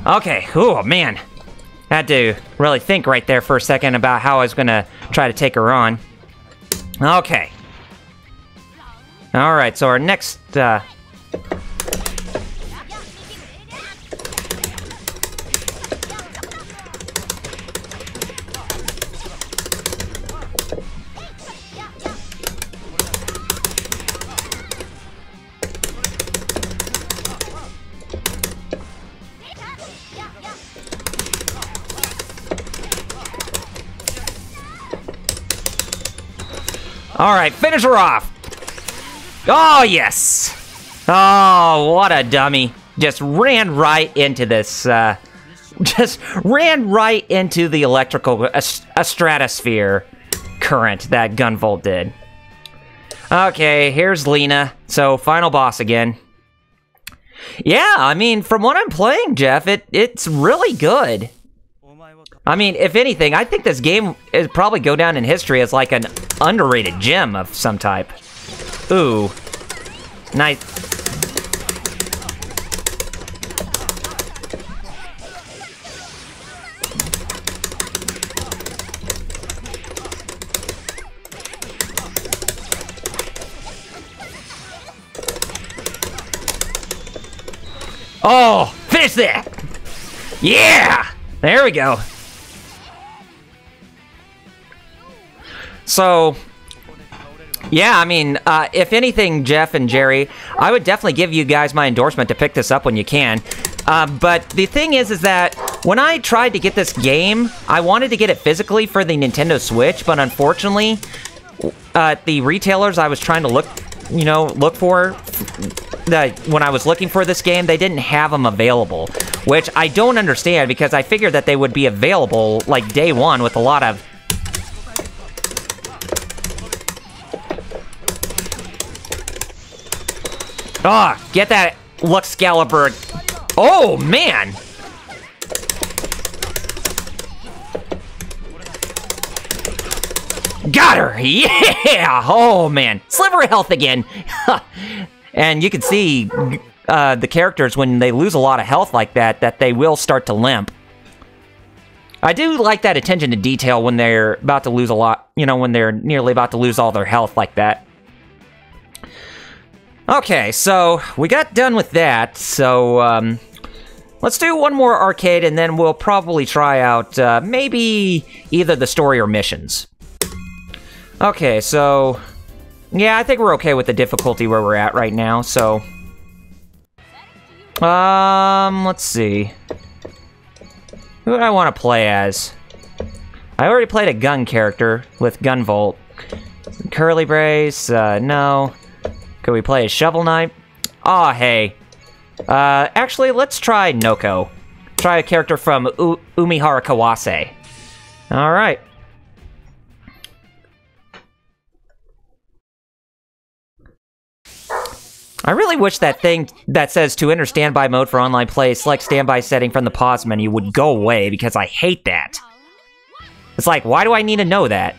Okay, oh man. Had to really think right there for a second about how I was gonna try to take her on. Okay. Alright, so our next, Alright, finish her off! Oh, yes! Oh, what a dummy. Just ran right into this, just ran right into the electrical stratosphere current that Gunvolt did. Okay, here's Lena. So, final boss again. Yeah, I mean, from what I'm playing, Jeff, it's really good. I mean, if anything, I think this game is probably go down in history as like an underrated gem of some type. Ooh. Nice. Oh, finish that! Yeah! There we go. Yeah, I mean, if anything, Jeff and Jerry, I would definitely give you guys my endorsement to pick this up when you can. But the thing is that when I tried to get this game, I wanted to get it physically for the Nintendo Switch, but unfortunately, the retailers I was trying to look for, when I was looking for this game, they didn't have them available, which I don't understand because I figured that they would be available like day one with a lot of... Ah, get that Luxcalibur. Oh, man! Got her! Yeah! Oh, man. Sliver of health again. And you can see the characters, when they lose a lot of health like that, that they will start to limp. I do like that attention to detail when they're about to lose a lot, when they're nearly about to lose all their health like that. Okay, so we got done with that, so let's do one more arcade, and then we'll probably try out maybe either the story or missions. Okay, so yeah, I think we're okay with the difficulty where we're at right now, so let's see. Who do I want to play as? I already played a gun character with Gunvolt. Curly Brace, no. Could we play a Shovel Knight? Aw, hey. Actually, let's try Noko. Try a character from Umihara Kawase. Alright. I really wish that thing that says to enter standby mode for online play, select standby setting from the pause menu would go away, because I hate that. It's like, why do I need to know that?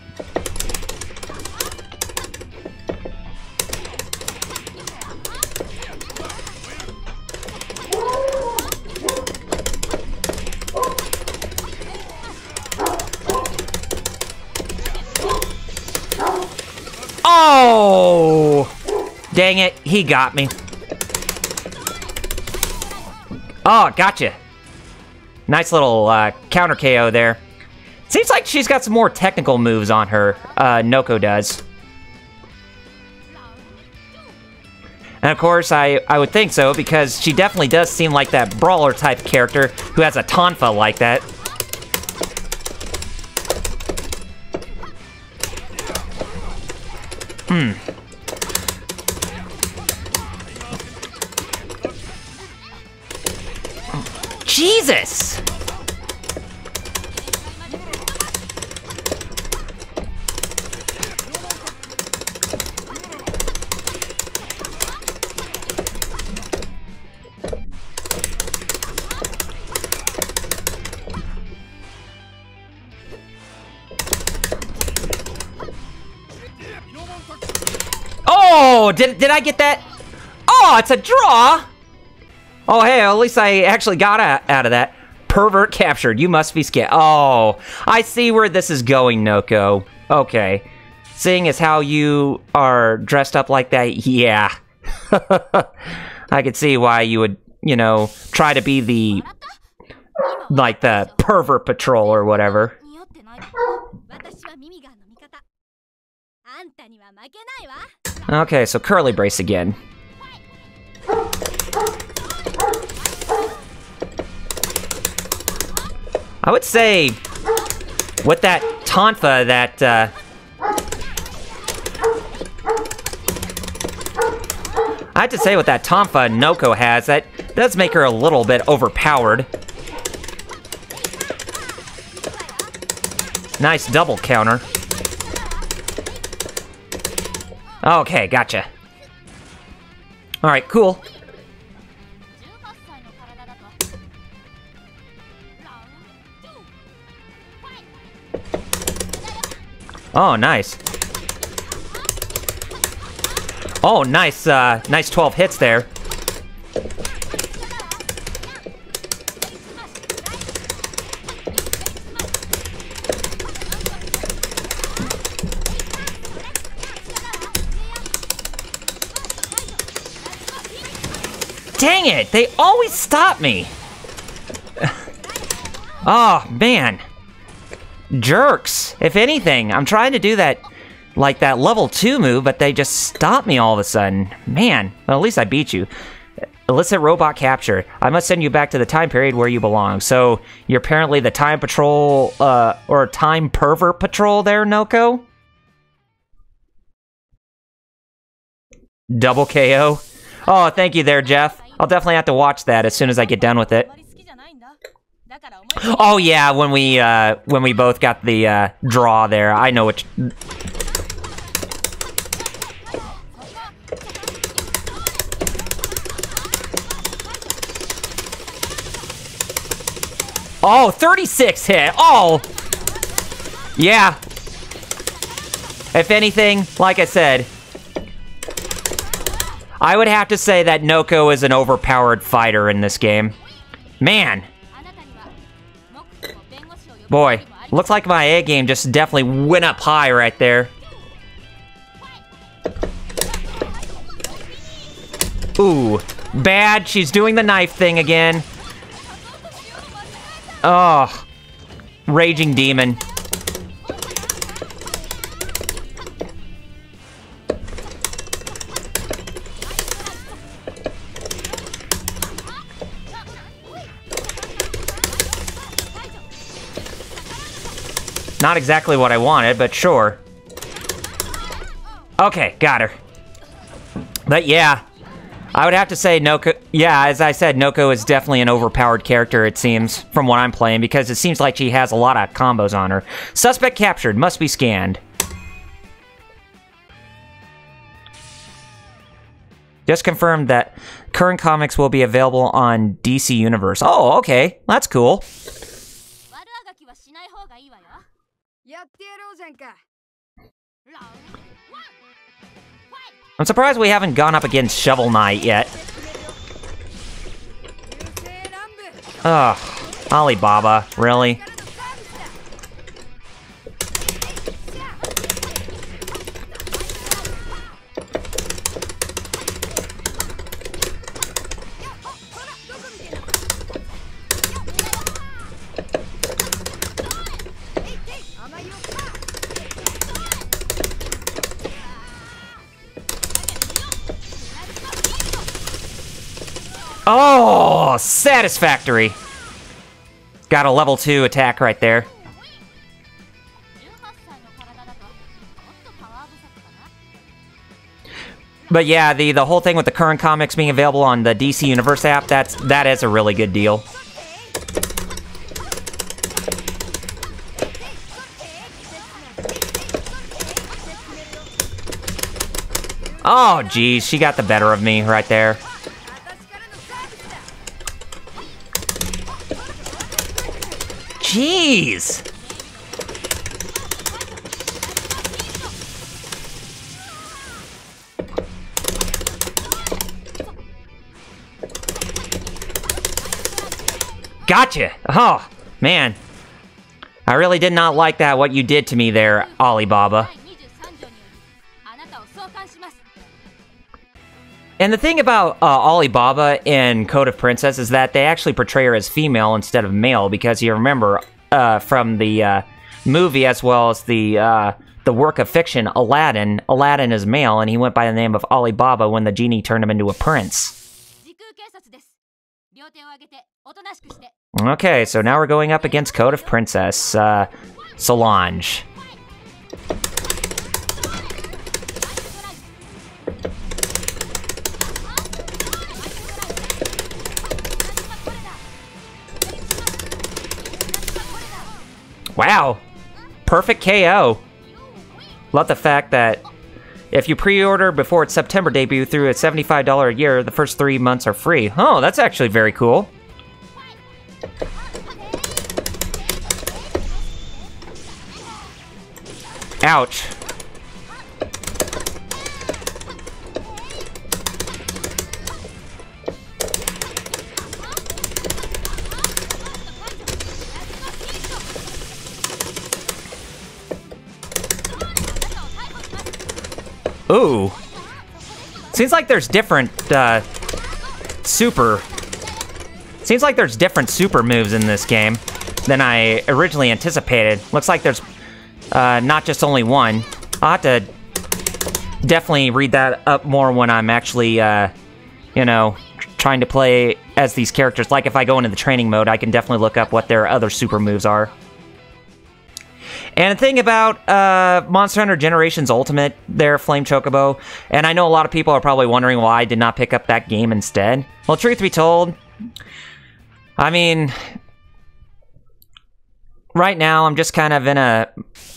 Oh! Dang it, he got me. Oh, gotcha. Nice little counter KO there. Seems like she's got some more technical moves on her, Noko does. And of course, I would think so, because she definitely does seem like that brawler type character who has a tonfa like that. Jesus! Oh, did I get that? Oh, it's a draw! Oh, hey, at least I actually got out of that. Pervert captured. You must be scared. Oh, I see where this is going, Noko. Okay. Seeing as how you are dressed up like that, yeah. I could see why you would, try to be the, like, the pervert patrol or whatever. Okay, so Curly Brace again. I would say, with that tonfa that, I have to say with that tonfa Noko has, that does make her a little bit overpowered. Nice double counter. Okay, gotcha. Alright, cool. Oh, nice. Oh, nice, nice 12 hits there. Dang it, they always stop me. Oh, man. Jerks. If anything, I'm trying to do that like that level 2 move, but they just stopped me all of a sudden. Man, well, at least I beat you. Illicit robot capture. I must send you back to the time period where you belong. So, you're apparently the time patrol, or time pervert patrol there, Noko? Double KO? Oh, thank you there, Jeff. I'll definitely have to watch that as soon as I get done with it. Oh yeah, when we both got the draw there. I know which. Oh, 36 hit. Oh. Yeah. If anything, like I said, I would have to say that Noko is an overpowered fighter in this game. Man. Boy, looks like my A game just definitely went up high right there. Ooh, bad. She's doing the knife thing again. Oh, raging demon. Not exactly what I wanted, but sure. Okay, got her. But yeah, I would have to say Noko... Yeah, as I said, Noko is definitely an overpowered character, it seems, from what I'm playing, because it seems like she has a lot of combos on her. Suspect captured. Must be scanned. Just confirmed that current comics will be available on DC Universe. Oh, okay. That's cool. I'm surprised we haven't gone up against Shovel Knight yet. Ugh, Alibaba, really? Oh, satisfactory. Got a level 2 attack right there. But yeah, the whole thing with the current comics being available on the DC Universe app, that is a really good deal. Oh, geez, she got the better of me right there. Jeez! Gotcha! Oh, man. I really did not like that, what you did to me there, Alibaba. And the thing about Alibaba in Code of Princess is that they actually portray her as female instead of male, because you remember from the movie as well as the work of fiction, Aladdin is male, and he went by the name of Alibaba when the genie turned him into a prince. Okay, so now we're going up against Code of Princess, Solange. Wow, perfect KO. Love the fact that if you pre-order before its September debut through its $75 a year, the first 3 months are free. Oh, that's actually very cool. Ouch. Ooh. Seems like there's different, Seems like there's different super moves in this game than I originally anticipated. Looks like there's, not just only one. I'll have to definitely read that up more when I'm actually, you know, trying to play as these characters. Like, if I go into the training mode, I can definitely look up what their other super moves are. And the thing about Monster Hunter Generations Ultimate, their Flame Chocobo, and I know a lot of people are probably wondering why I did not pick up that game instead. Well, truth be told, I mean, right now I'm just kind of in a,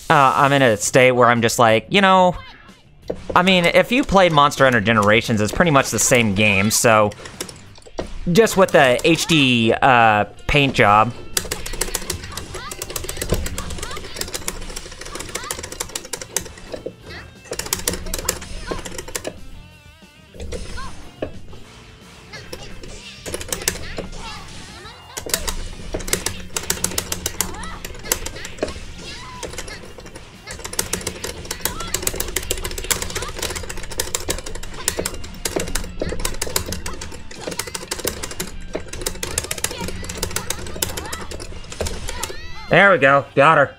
I'm in a state where I'm just like, you know, I mean, if you played Monster Hunter Generations, it's pretty much the same game, so just with the HD paint job. There we go. Got her.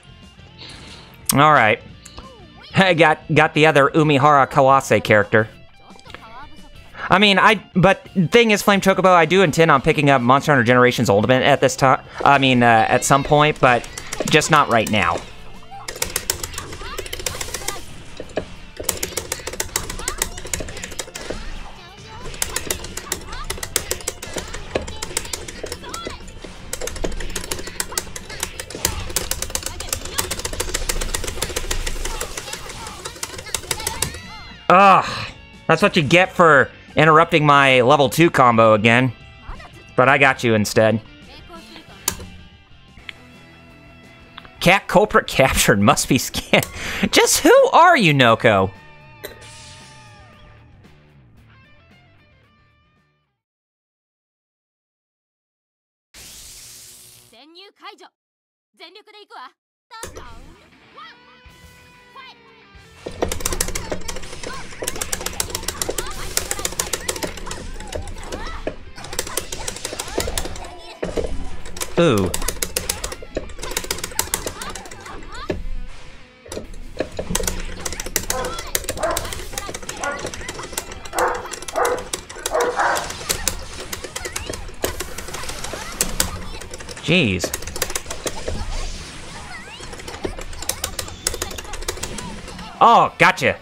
All right. I got the other Umihara Kawase character. I mean, but thing is, Flame Chocobo, I do intend on picking up Monster Hunter Generations Ultimate at this time. I mean, at some point, but just not right now. Ugh, that's what you get for interrupting my level 2 combo again. But I got you instead. Cat culprit captured, must be scanned. Just who are you, Noko? Ooh. Jeez. Oh, gotcha.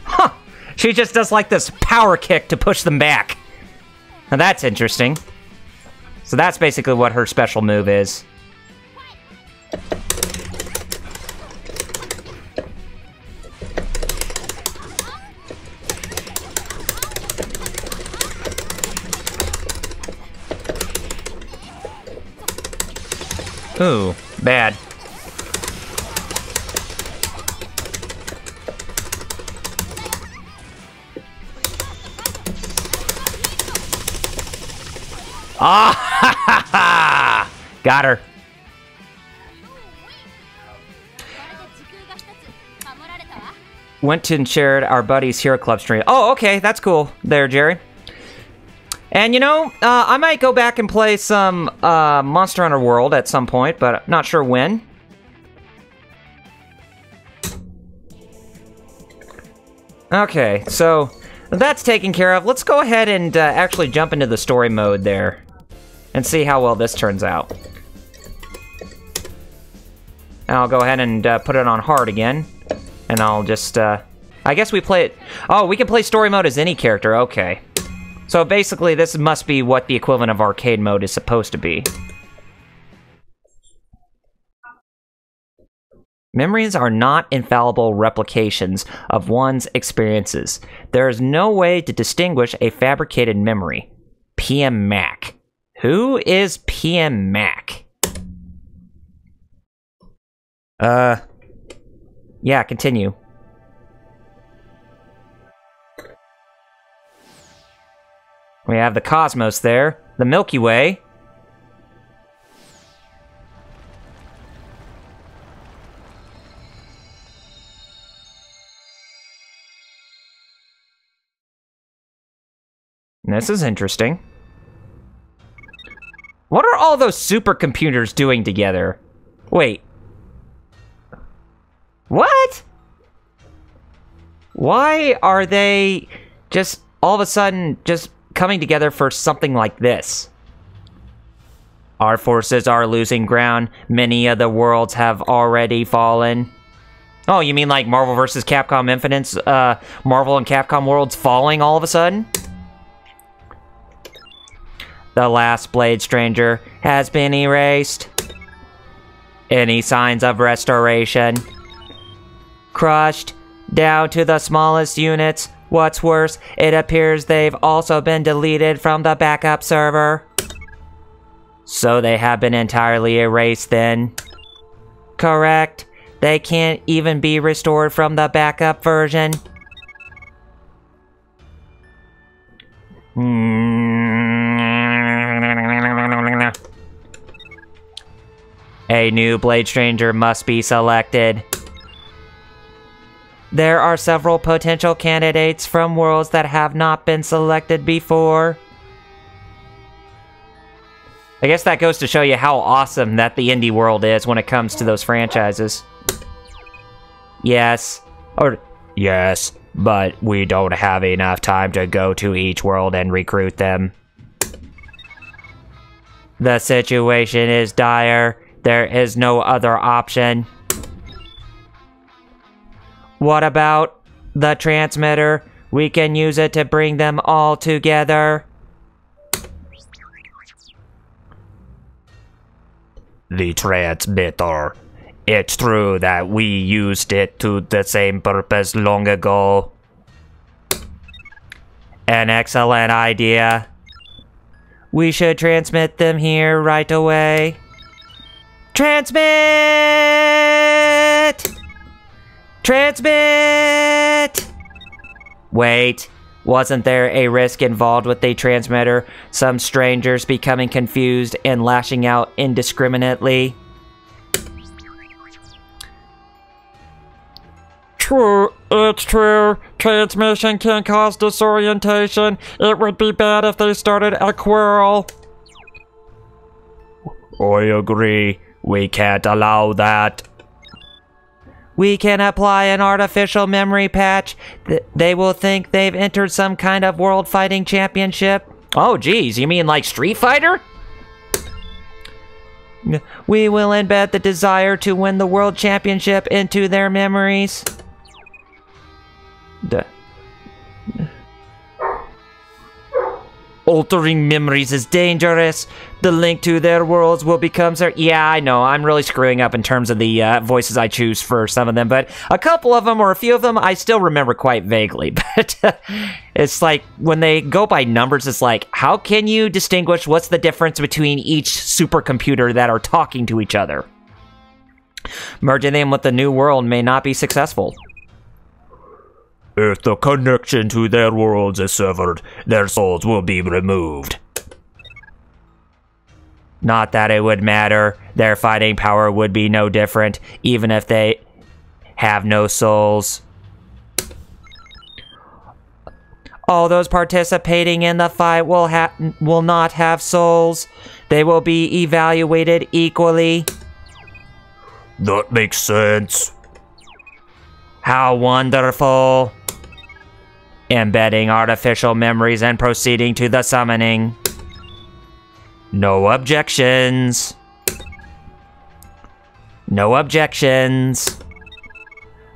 Huh. She just does like this power kick to push them back. Now that's interesting. So that's basically what her special move is. Ooh, bad. Ah, ha, ha, ha. Got her. Went and shared our buddy's Hero Club stream. Oh, okay, that's cool there, Jerry. And you know, I might go back and play some Monster Hunter World at some point, but I'm not sure when. Okay, so that's taken care of. Let's go ahead and actually jump into the story mode there and see how well this turns out. And I'll go ahead and put it on hard again. And I'll just, I guess we play it. Oh, we can play story mode as any character. Okay. So basically, this must be what the equivalent of arcade mode is supposed to be. Memories are not infallible replications of one's experiences. There is no way to distinguish a fabricated memory. PM Mac. Who is PM Mac? Yeah, continue. We have the cosmos there, the Milky Way. This is interesting. What are all those supercomputers doing together? Wait. What? Why are they just all of a sudden just coming together for something like this? Our forces are losing ground. Many of the worlds have already fallen. Oh, you mean like Marvel vs. Capcom Infinite's, Marvel and Capcom worlds falling all of a sudden? The last Blade Stranger has been erased. Any signs of restoration? Crushed down to the smallest units. What's worse, it appears they've also been deleted from the backup server. So they have been entirely erased then? Correct. They can't even be restored from the backup version. A new Blade Stranger must be selected. There are several potential candidates from worlds that have not been selected before. I guess that goes to show you how awesome that the indie world is when it comes to those franchises. Yes. Yes, but we don't have enough time to go to each world and recruit them. The situation is dire. There is no other option. What about the transmitter? We can use it to bring them all together. The transmitter. It's true that we used it to the same purpose long ago. An excellent idea. We should transmit them here right away. Transmit! Transmit! Wait, wasn't there a risk involved with the transmitter? Some strangers becoming confused and lashing out indiscriminately? True, it's true. Transmission can cause disorientation. It would be bad if they started a quarrel. I agree. We can't allow that. We can apply an artificial memory patch. They will think they've entered some kind of world fighting championship. Oh, geez, you mean like Street Fighter? We will embed the desire to win the world championship into their memories. Altering memories is dangerous. The link to their worlds will become... Yeah, I know. I'm really screwing up in terms of the voices I choose for some of them, but a couple of them, or a few of them, I still remember quite vaguely. But it's like, when they go by numbers, it's like, how can you distinguish what's the difference between each supercomputer that are talking to each other? Merging them with the new world may not be successful. If the connection to their worlds is severed, their souls will be removed. Not that it would matter. Their fighting power would be no different, even if they have no souls. All those participating in the fight will not have souls. They will be evaluated equally. That makes sense. How wonderful. Embedding artificial memories and proceeding to the summoning. No objections. No objections.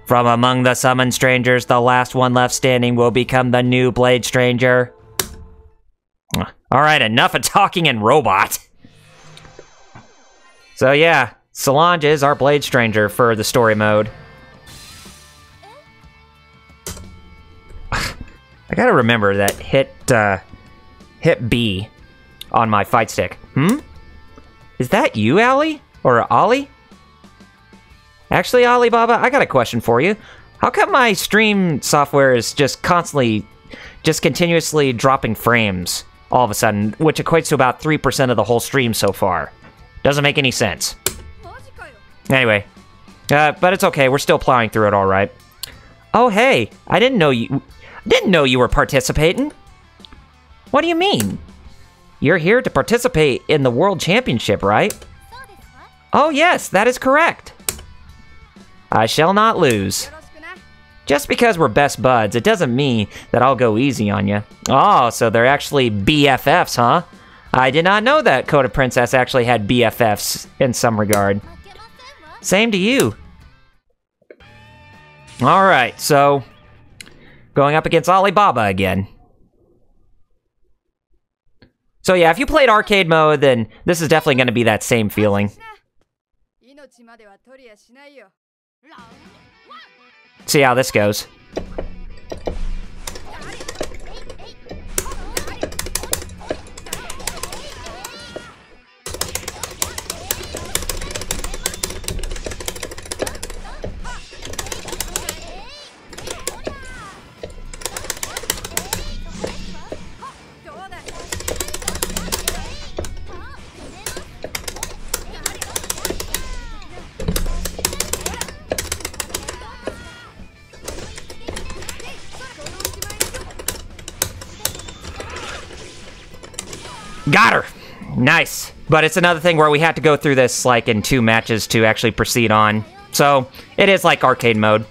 From among the summoned strangers, the last one left standing will become the new Blade Stranger. Alright, enough of talking and robot. So yeah, Solange is our Blade Stranger for the story mode. I gotta remember that hit B on my fight stick. Is that you, Ali? Or Ollie? Actually, Alibaba, I got a question for you. How come my stream software is just continuously dropping frames all of a sudden, which equates to about 3% of the whole stream so far? Doesn't make any sense. Anyway, but it's okay. We're still plowing through it all right. Oh, hey, I didn't know you were participating. What do you mean? You're here to participate in the World Championship, right? Oh yes, that is correct. I shall not lose. Just because we're best buds, it doesn't mean that I'll go easy on you. Oh, so they're actually BFFs, huh? I did not know that Coda Princess actually had BFFs in some regard. Same to you. Alright, so going up against Alibaba again. So yeah, if you played arcade mode, then this is definitely going to be that same feeling. See how this goes. Got her! Nice. But it's another thing where we had to go through this like in 2 matches to actually proceed on. So, it is like arcade mode.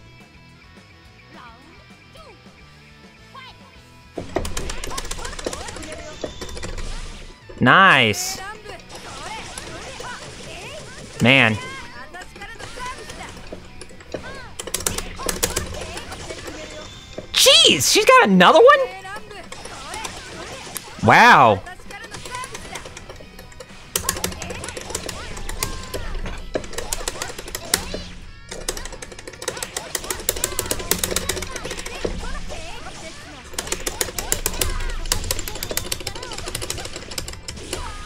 Nice. Man. Jeez, she's got another one? Wow.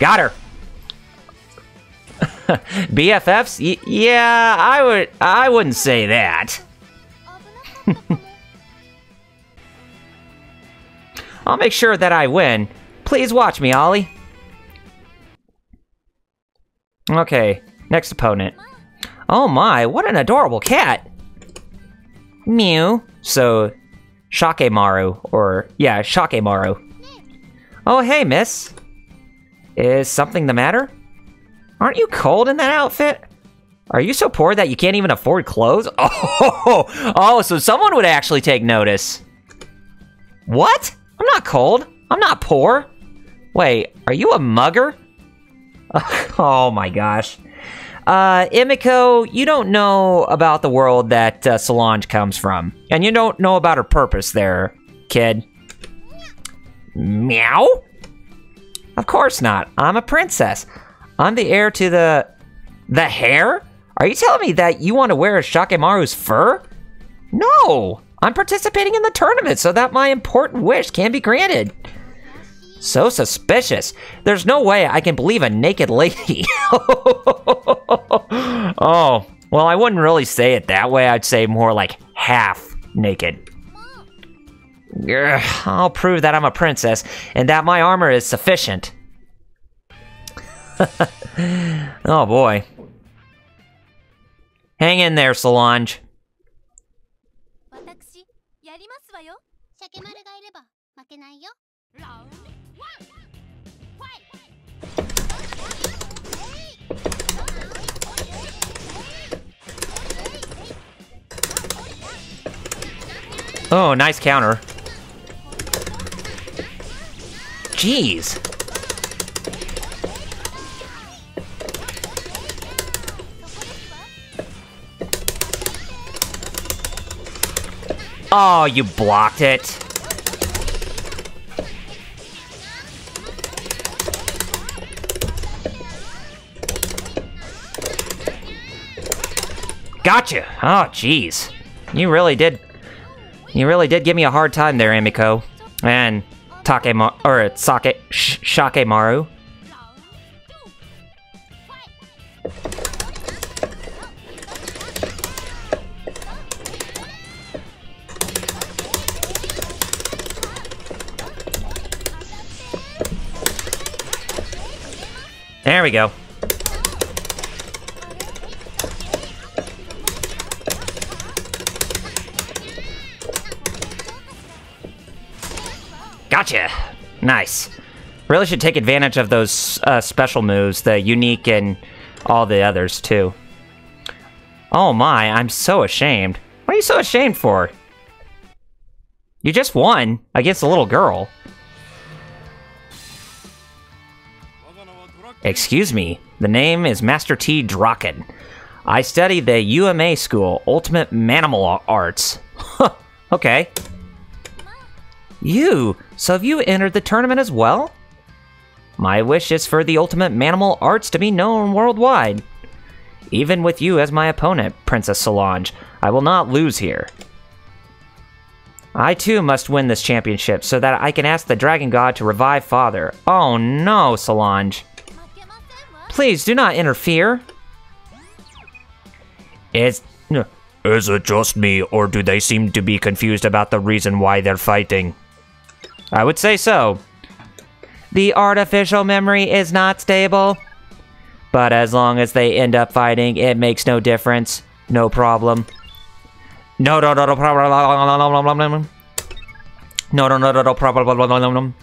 Got her. BFFs? Yeah, I wouldn't say that. I'll make sure that I win. Please watch me, Ollie. Okay, next opponent. Oh my, what an adorable cat. Mew. So, Shakemaru, or, yeah, Shakemaru. Oh, hey, miss. Is something the matter? Aren't you cold in that outfit? Are you so poor that you can't even afford clothes? Oh, so someone would actually take notice. What? I'm not cold. I'm not poor. Wait, are you a mugger? Oh my gosh. Emiko, you don't know about the world that Solange comes from. And you don't know about her purpose there, kid. Meow? Of course not. I'm a princess. I'm the heir to the hair? Are you telling me that you want to wear Shakemaru's fur? No! I'm participating in the tournament so that my important wish can be granted. So suspicious. There's no way I can believe a naked lady. Oh, well, I wouldn't really say it that way. I'd say more like half naked. I'll prove that I'm a princess and that my armor is sufficient. Oh boy. Hang in there, Solange. Oh, nice counter. Jeez. Oh, you blocked it. Gotcha. Oh, jeez. You really did give me a hard time there, Emiko. And Shakemaru. There we go. Gotcha! Nice. Really should take advantage of those special moves, the unique and all the others, too. Oh my, I'm so ashamed. What are you so ashamed for? You just won against a little girl. Excuse me, the name is Master T. Draken. I study the UMA school, Ultimate Manimal Arts. Huh, okay. So have you entered the tournament as well? My wish is for the Ultimate Manimal Arts to be known worldwide. Even with you as my opponent, Princess Solange, I will not lose here. I too must win this championship so that I can ask the Dragon God to revive Father. Oh no, Solange. Please do not interfere. Is it just me, or do they seem to be confused about the reason why they're fighting? I would say so. The artificial memory is not stable. But as long as they end up fighting, it makes no difference. No problem. No problem. No problem.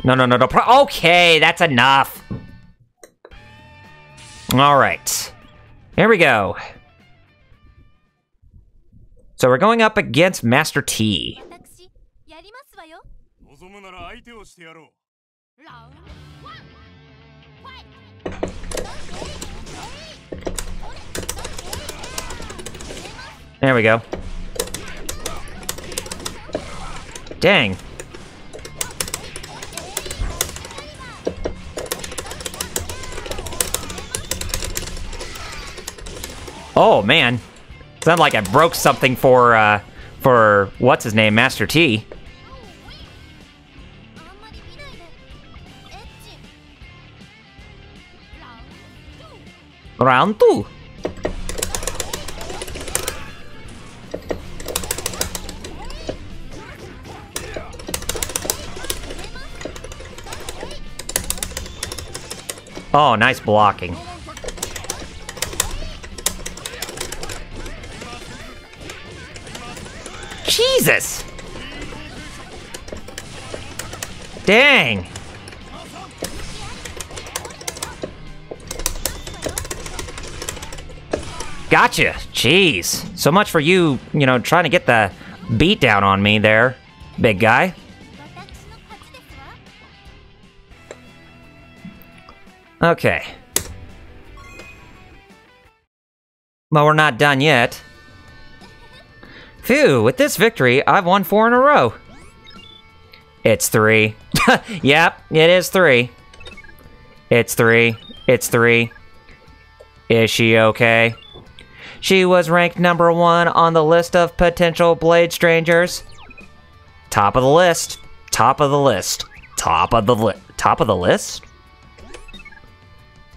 No. Okay, that's enough. All right. Here we go. So we're going up against Master T. There we go. Dang. Oh, man. Sounded like I broke something for what's his name, Master T. Round 2. Oh, nice blocking. Jesus! Dang! Gotcha! Jeez. So much for you, trying to get the beat down on me there, big guy. Okay. But we're not done yet. Phew, with this victory, I've won 4 in a row. It's 3. Yep, it is 3. It's 3. It's 3. Is she okay? She was ranked number 1 on the list of potential Blade Strangers. Top of the list. Top of the list. Top of the list?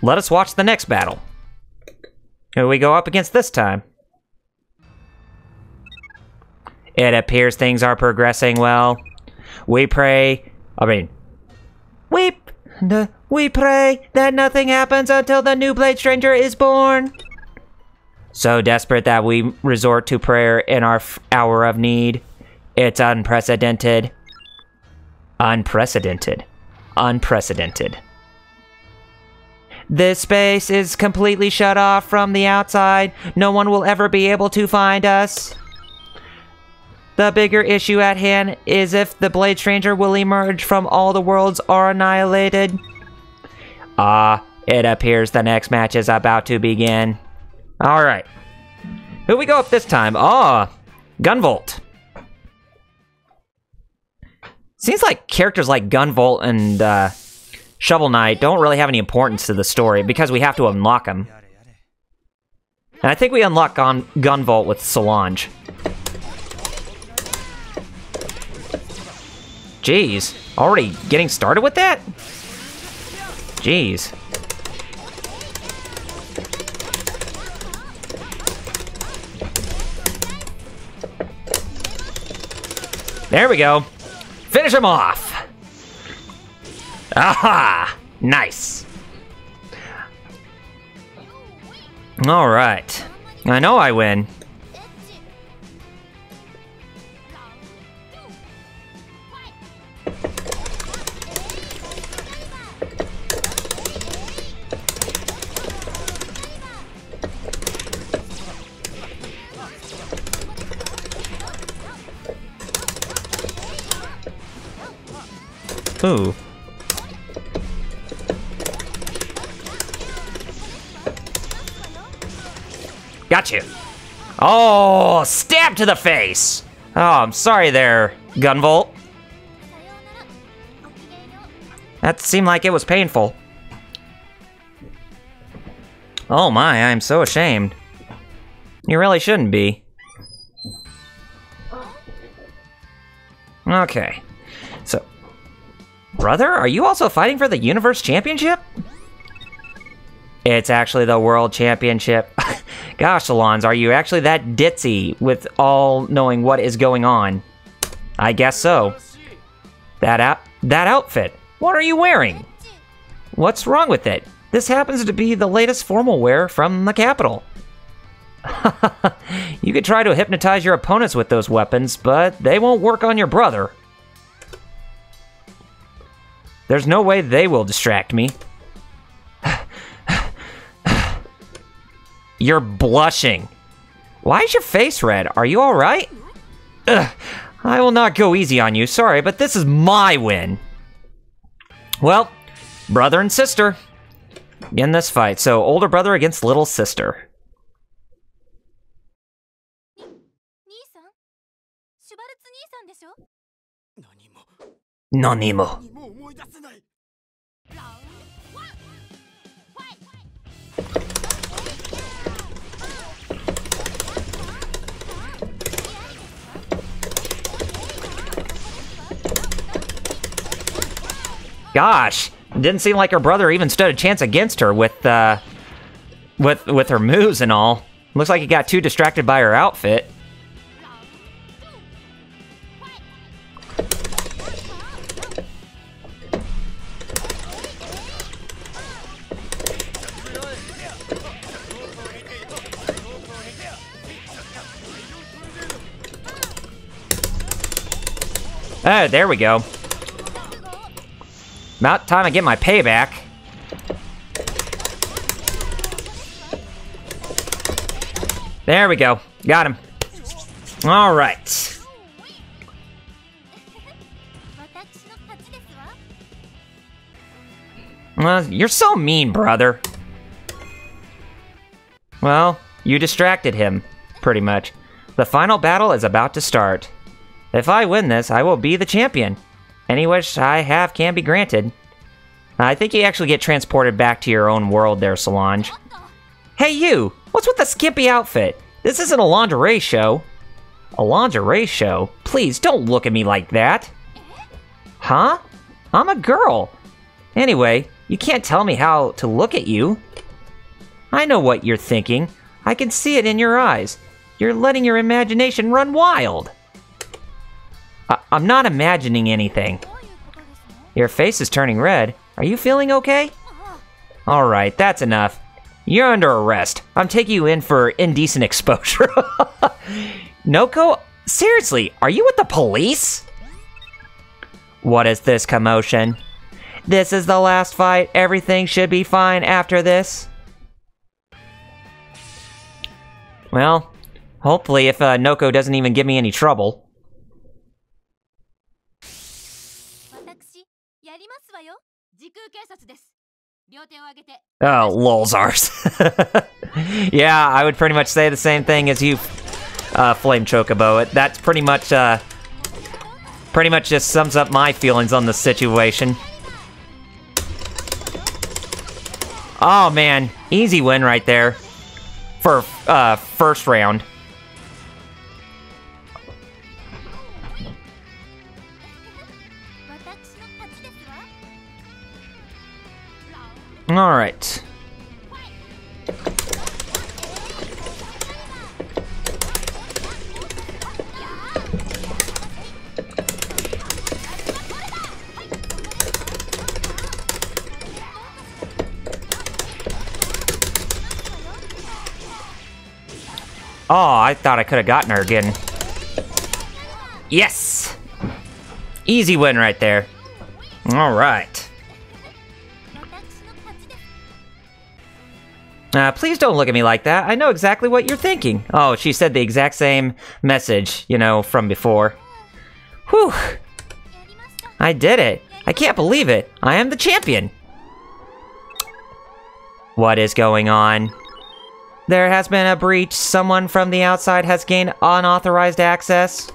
Let us watch the next battle. Who do we go up against this time? It appears things are progressing well. We pray... We pray that nothing happens until the new Blade Stranger is born. So desperate that we resort to prayer in our hour of need. It's unprecedented. Unprecedented. Unprecedented. This space is completely shut off from the outside. No one will ever be able to find us. The bigger issue at hand is if the Blade Stranger will emerge from all the worlds are annihilated. It appears the next match is about to begin. Alright. Who we go up this time? Gunvolt. Seems like characters like Gunvolt and Shovel Knight don't really have any importance to the story because we have to unlock them. And I think we unlock Gunvolt with Solange. Jeez, already getting started with that? Jeez. There we go. Finish him off. Aha! Nice. All right. I know I win. Ooh. Got you. Oh, stab to the face. Oh, I'm sorry there, Gunvolt. That seemed like it was painful. Oh my, I'm so ashamed. You really shouldn't be. Okay. So, brother, are you also fighting for the Universe Championship? It's actually the World Championship. Gosh, Solange, are you actually that ditzy with all knowing what is going on? I guess so. That outfit. What are you wearing? What's wrong with it? This happens to be the latest formal wear from the capital. You could try to hypnotize your opponents with those weapons, but they won't work on your brother. There's no way they will distract me. You're blushing. Why is your face red? Are you alright? I will not go easy on you, sorry, but this is my win. Well, brother and sister in this fight. So, older brother against little sister. Nanimo. Gosh, it didn't seem like her brother even stood a chance against her with her moves and all. Looks like he got too distracted by her outfit. Oh, there we go. About time I get my payback. There we go. Got him. All right. You're so mean, brother. Well, you distracted him, pretty much. The final battle is about to start. If I win this, I will be the champion. Any wish I have can be granted. I think you actually get transported back to your own world there, Solange. Hey you! What's with the skimpy outfit? This isn't a lingerie show. A lingerie show? Please, don't look at me like that. Huh? I'm a girl. Anyway, you can't tell me how to look at you. I know what you're thinking. I can see it in your eyes. You're letting your imagination run wild. I'm not imagining anything. Your face is turning red. Are you feeling okay? Alright, that's enough. You're under arrest. I'm taking you in for indecent exposure. Noko? Seriously, are you with the police? What is this commotion? This is the last fight. Everything should be fine after this. Well, hopefully if Noko doesn't even give me any trouble. Oh, lolzars. Yeah, I would pretty much say the same thing as you, Flame Chocobo. That's pretty much just sums up my feelings on the situation. Oh man, easy win right there for first round. All right. Oh, I thought I could have gotten her again. Yes! Easy win right there. All right. Please don't look at me like that. I know exactly what you're thinking. Oh, she said the exact same message, you know, from before. Whew. I did it. I can't believe it. I am the champion. What is going on? There has been a breach. Someone from the outside has gained unauthorized access.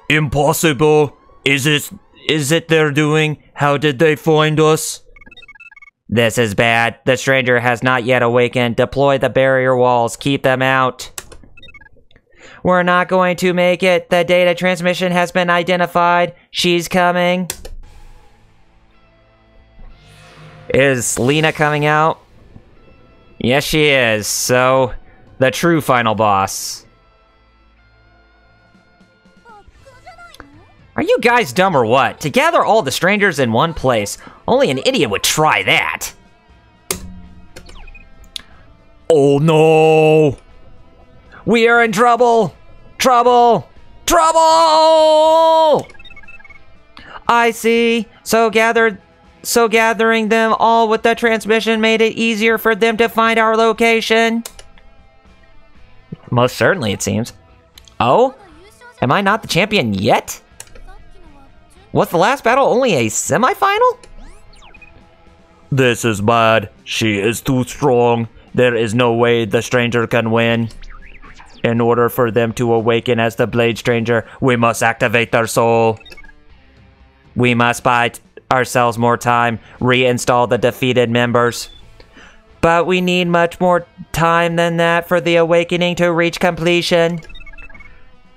Impossible. Is it their doing? How did they find us? This is bad. The stranger has not yet awakened. Deploy the barrier walls. Keep them out. We're not going to make it. The data transmission has been identified. She's coming. Is Lena coming out? Yes, she is. So, the true final boss. Are you guys dumb or what? To gather all the strangers in one place. Only an idiot would try that. Oh no! We are in trouble! Trouble! Trouble! I see. So gathering them all with the transmission made it easier for them to find our location. Most certainly, it seems. Oh? Am I not the champion yet? Was the last battle only a semi-final? This is bad. She is too strong. There is no way the stranger can win. In order for them to awaken as the Blade Stranger, we must activate their soul. We must buy ourselves more time, reinstall the defeated members. But we need much more time than that for the awakening to reach completion.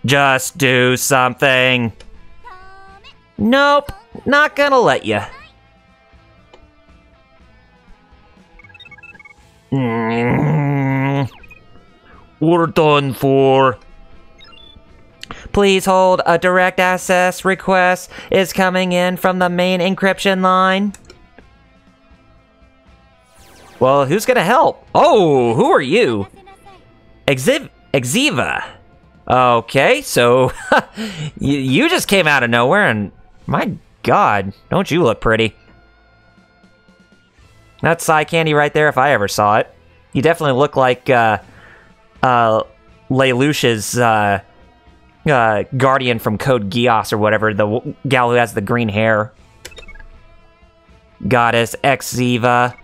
Just do something. Nope, not gonna let you. We're done for. Please hold. A direct access request is coming in from the main encryption line. Well, who's gonna help? Oh, who are you? Exiva. Okay, so you just came out of nowhere, and my God, don't you look pretty? That's eye candy right there if I ever saw it. You definitely look like Lelouch's guardian from Code Geass or whatever, the gal who has the green hair. Goddess Exiva.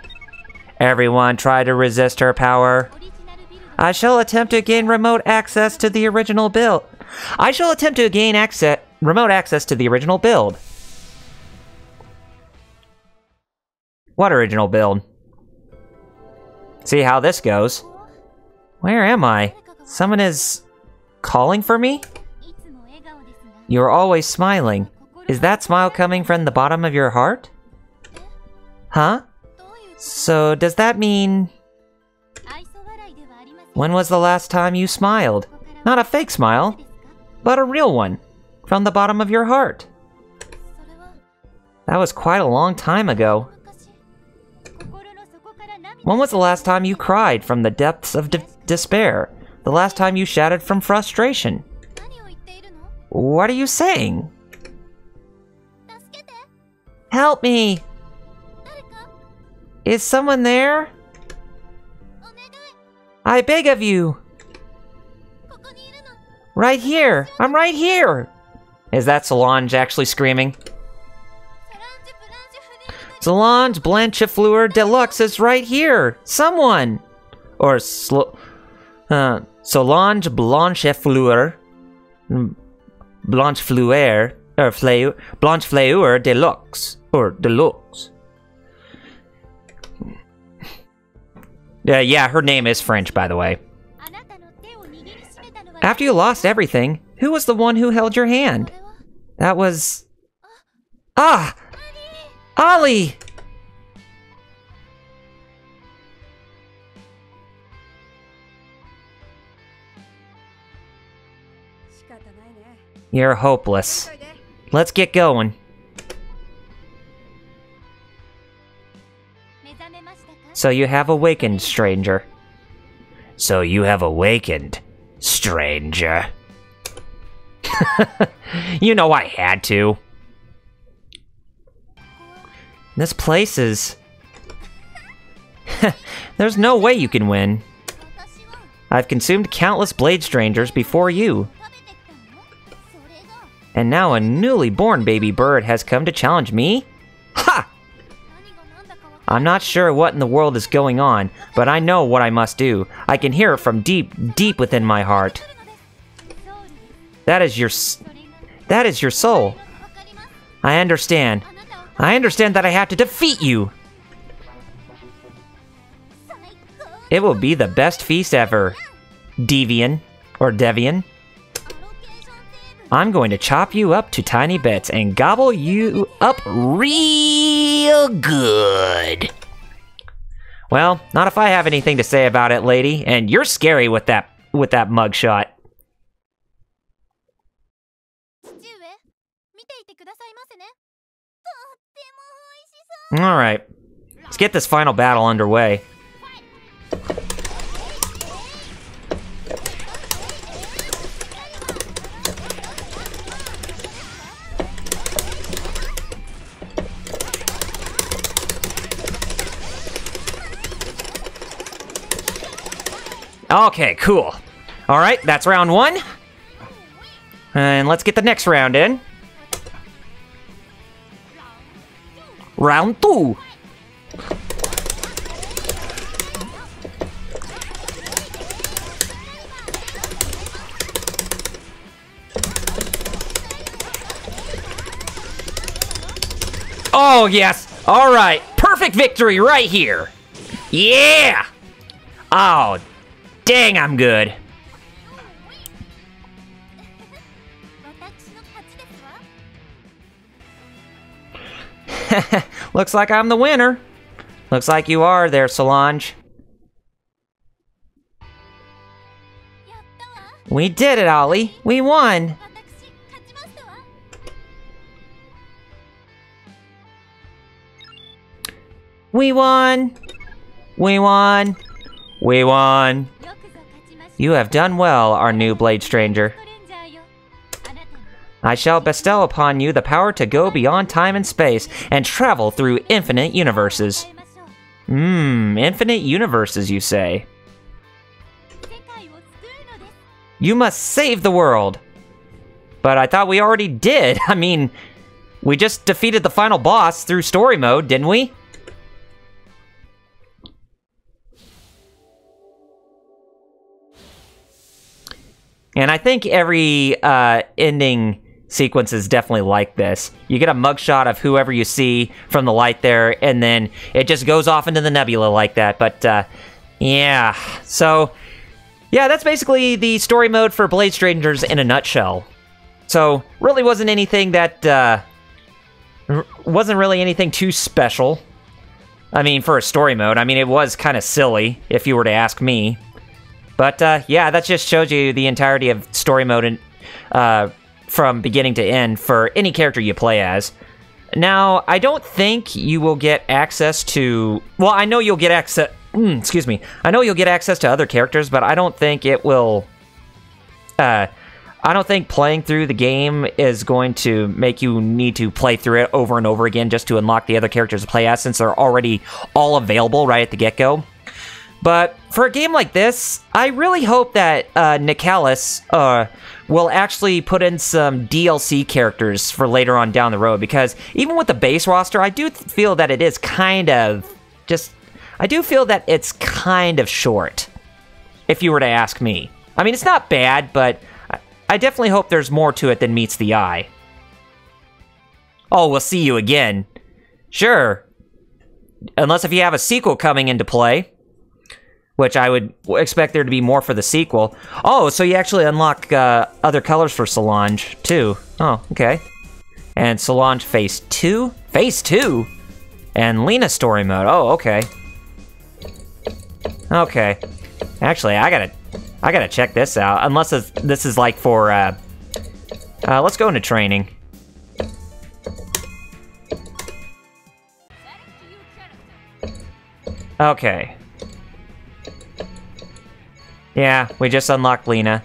Everyone try to resist her power. I shall attempt to gain remote access to the original build. Remote access to the original build. What original build? See how this goes. Where am I? Someone is calling for me? You're always smiling. Is that smile coming from the bottom of your heart? Huh? So does that mean... When was the last time you smiled? Not a fake smile, but a real one. From the bottom of your heart. That was quite a long time ago. When was the last time you cried from the depths of despair? The last time you shouted from frustration? What are you saying? Help me! Is someone there? I beg of you! Right here! I'm right here! Is that Solange actually screaming? Solange Blanchifleur Deluxe is right here! Someone! Or Solange Blanchifleur Blanchifleur Deluxe. Or Deluxe. Yeah, her name is French, by the way. After you lost everything, who was the one who held your hand? That was... Ah! Ollie! You're hopeless. Let's get going. So you have awakened, stranger. So you have awakened, stranger. You know I had to. This place is... There's no way you can win. I've consumed countless blade strangers before you. And now a newly born baby bird has come to challenge me? Ha! I'm not sure what in the world is going on, but I know what I must do. I can hear it from deep, deep within my heart. That is your soul. I understand. I understand that I have to defeat you. It will be the best feast ever, Devian, or Devian. I'm going to chop you up to tiny bits and gobble you up real good. Well, not if I have anything to say about it, lady, and you're scary with that mugshot. Alright, let's get this final battle underway. Okay, cool. Alright, that's round 1. And let's get the next round in. Round 2. Oh, yes. Alright, perfect victory right here. Yeah! Oh, dang, I'm good. Looks like I'm the winner. Looks like you are there, Solange. We did it, Ollie. We won. We won. We won. We won. You have done well, our new Blade Stranger. I shall bestow upon you the power to go beyond time and space and travel through infinite universes. Infinite universes, you say? You must save the world! But I thought we already did. I mean, we just defeated the final boss through story mode, didn't we? And I think every ending sequence is definitely like this. You get a mugshot of whoever you see from the light there, and then it just goes off into the nebula like that. But, yeah. So, yeah, that's basically the story mode for Blade Strangers in a nutshell. So, really wasn't anything that, wasn't really anything too special. I mean, for a story mode. I mean, it was kind of silly, if you were to ask me. But, yeah, that just shows you the entirety of story mode and, from beginning to end for any character you play as. Now, I don't think you will get access to... Well, I know you'll get access... excuse me. I know you'll get access to other characters, but I don't think it will... I don't think playing through the game is going to make you need to play through it over and over again just to unlock the other characters to play as, since they're already all available right at the get-go. But for a game like this, I really hope that Nicalis will actually put in some DLC characters for later on down the road, because even with the base roster, I do feel that it is kind of just... I do feel that it's kind of short, if you were to ask me. I mean, it's not bad, but I definitely hope there's more to it than meets the eye. Oh, we'll see you again. Sure. Unless if you have a sequel coming into play, which I would expect there to be more for the sequel. Oh, so you actually unlock other colors for Solange, too. Oh, okay. And Solange Phase 2? Phase 2? And Lena story mode. Oh, okay. Okay. Actually, I gotta check this out. Unless this is like for, let's go into training. Okay. Yeah, we just unlocked Lena.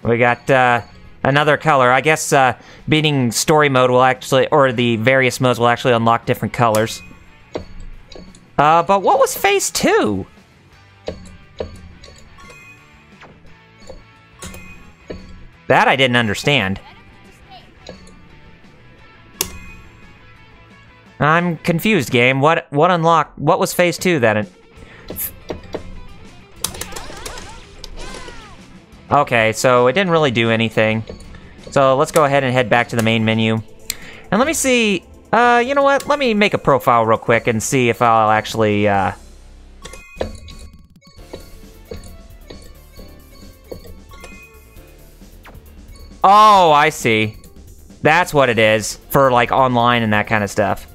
We got, another color. I guess, beating story mode will actually, or the various modes will actually unlock different colors. But what was Phase 2? That I didn't understand. I'm confused, game. What unlocked? What was phase 2 that Okay, so it didn't really do anything. So let's go ahead and head back to the main menu. And let me see, you know what? Let me make a profile real quick and see if I'll actually, Oh, I see. That's what it is, for, like, online and that kind of stuff.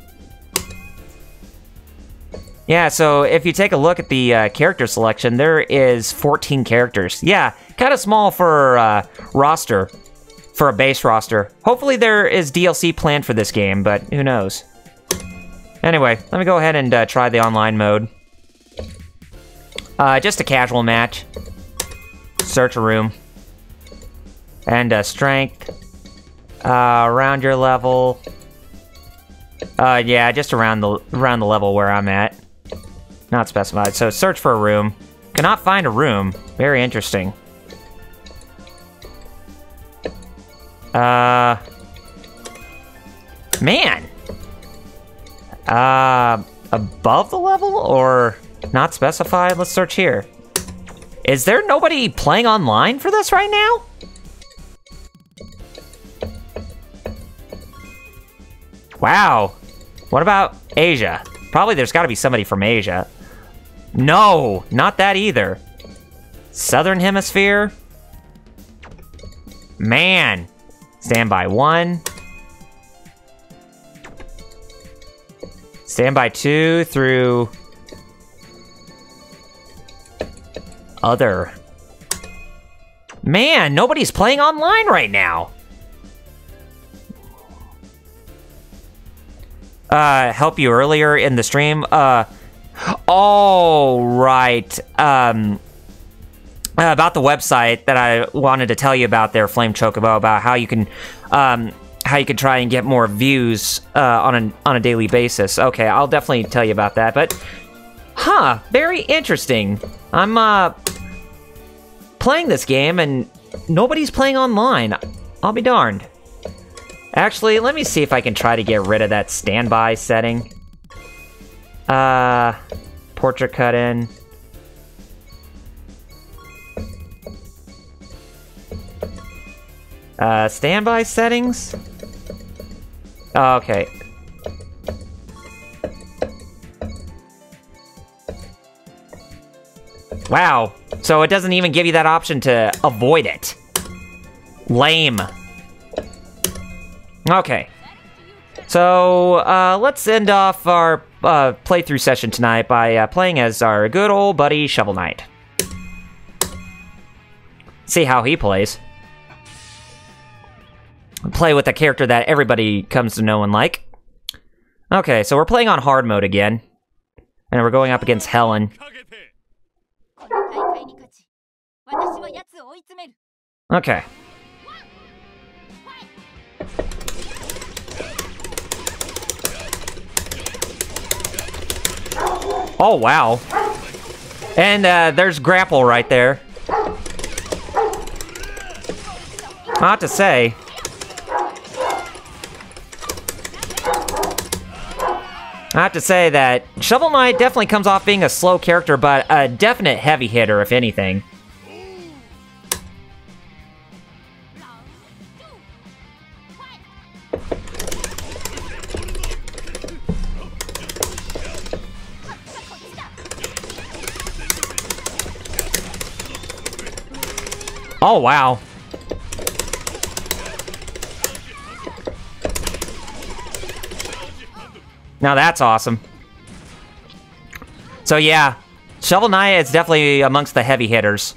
Yeah, so if you take a look at the character selection, there is 14 characters. Yeah, kind of small for roster, for a base roster. Hopefully there is DLC planned for this game, but who knows. Anyway, let me go ahead and try the online mode. Just a casual match. Search a room. And strength. Around your level. Yeah, just around the level where I'm at. Not specified. So search for a room. Cannot find a room. Very interesting. Man. Above the level or not specified? Let's search here. Is there nobody playing online for this right now? Wow. What about Asia? Probably there's got to be somebody from Asia. No, not that either. Southern Hemisphere? Man. Standby 1. Standby 2 through... Other. Man, nobody's playing online right now. Help you earlier in the stream. Oh, right. About the website that I wanted to tell you about there, Flame Chocobo, about how you can try and get more views on a daily basis. Okay, I'll definitely tell you about that. But, very interesting. I'm playing this game and nobody's playing online. I'll be darned. Actually, let me see if I can try to get rid of that standby setting. Portrait cut in. Standby settings? Okay. Wow. So it doesn't even give you that option to avoid it. Lame. Okay. So, let's end off our playthrough session tonight by playing as our good old buddy Shovel Knight. See how he plays. Play with a character that everybody comes to know and like. Okay, so we're playing on hard mode again. And we're going up against Helen. Okay. Oh, wow. And there's grapple right there. I have to say... that Shovel Knight definitely comes off being a slow character, but a definite heavy hitter, if anything. Oh, wow. Now that's awesome. So yeah, Shovel Knight is definitely amongst the heavy hitters.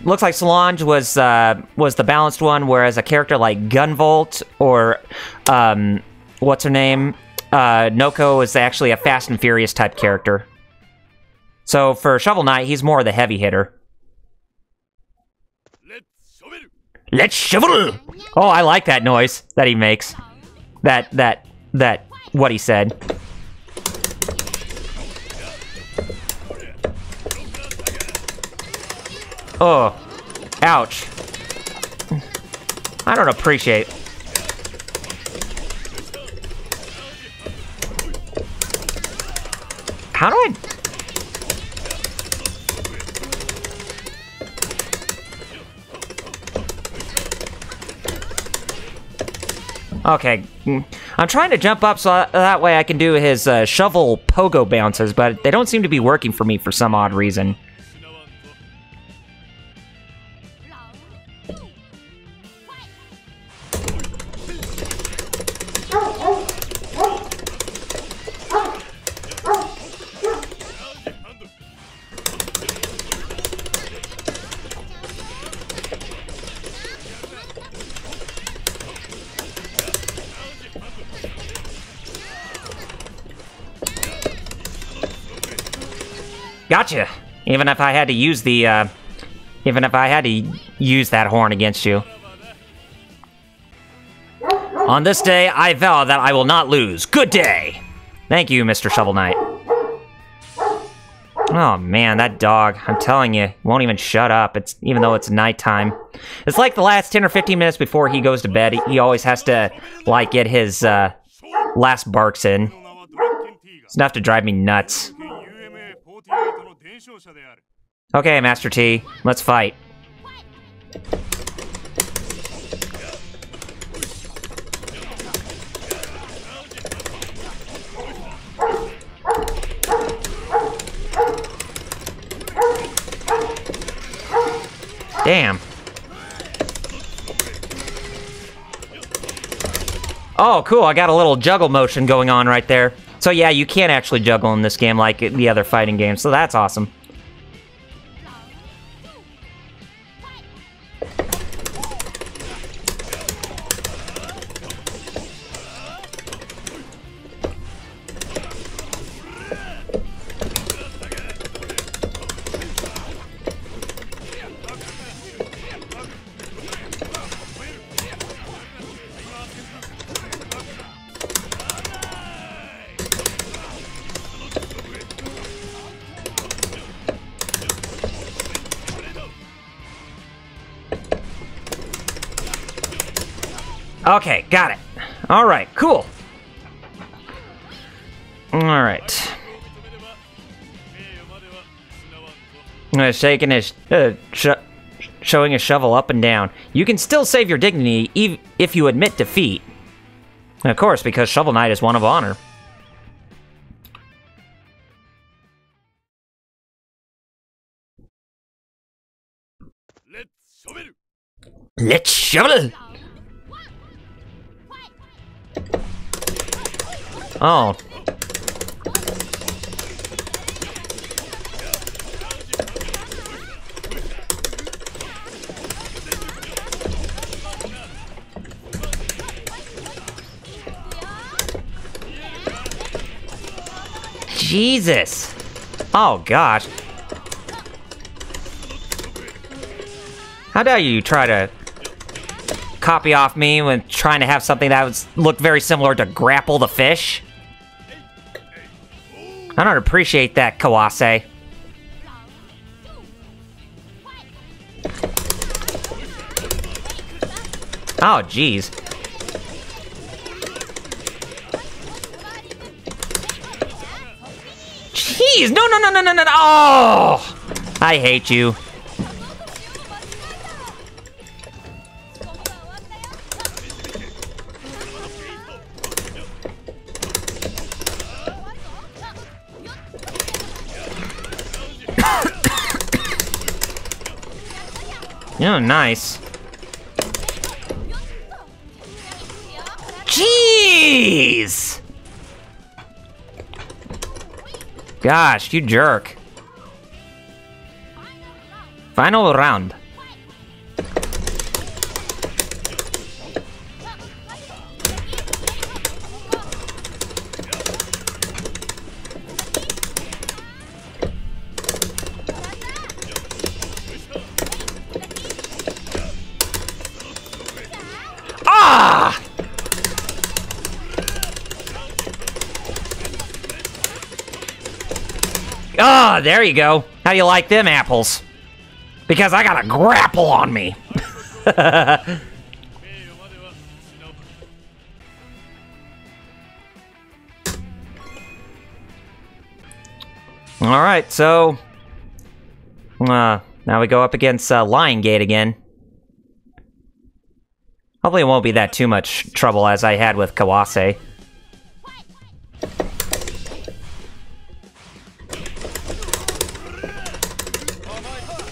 Looks like Solange was the balanced one, whereas a character like Gunvolt or what's her name, Noko is actually a Fast and Furious type character. So for Shovel Knight, he's more of the heavy hitter. Let's shovel! Oh, I like that noise that he makes. That what he said. Oh, ouch. I don't appreciate. How do I... Okay, I'm trying to jump up so that way I can do his shovel pogo bounces, but they don't seem to be working for me for some odd reason. Gotcha. Even if I had to use the, even if I had to use that horn against you. On this day, I vow that I will not lose. Good day. Thank you, Mr. Shovel Knight. Oh man, that dog, I'm telling you, won't even shut up. It's even though it's nighttime. It's like the last 10 or 15 minutes before he goes to bed, he always has to, like, get his, last barks in. It's enough to drive me nuts. Okay, Master T, let's fight. Damn. Oh, cool, I got a little juggle motion going on right there. So yeah, you can't actually juggle in this game like the other fighting games, so that's awesome. Okay, got it. Alright, cool. Alright. Shaking his... showing a shovel up and down. You can still save your dignity if you admit defeat. And of course, because Shovel Knight is one of honor. Let's shovel! Oh. Jesus. Oh, gosh. How dare you try to copy off me when trying to have something that looked very similar to Grapple the Fish? I don't appreciate that, Kawase. Oh, jeez. Jeez, no, no, no, no, no, no, oh! I hate you. Oh, nice. Jeez! Gosh, you jerk. Final round. Ah, there you go. How do you like them apples? Because I got a grapple on me. Alright, so... now we go up against Lion Gate again. Hopefully it won't be that too much trouble as I had with Kawase.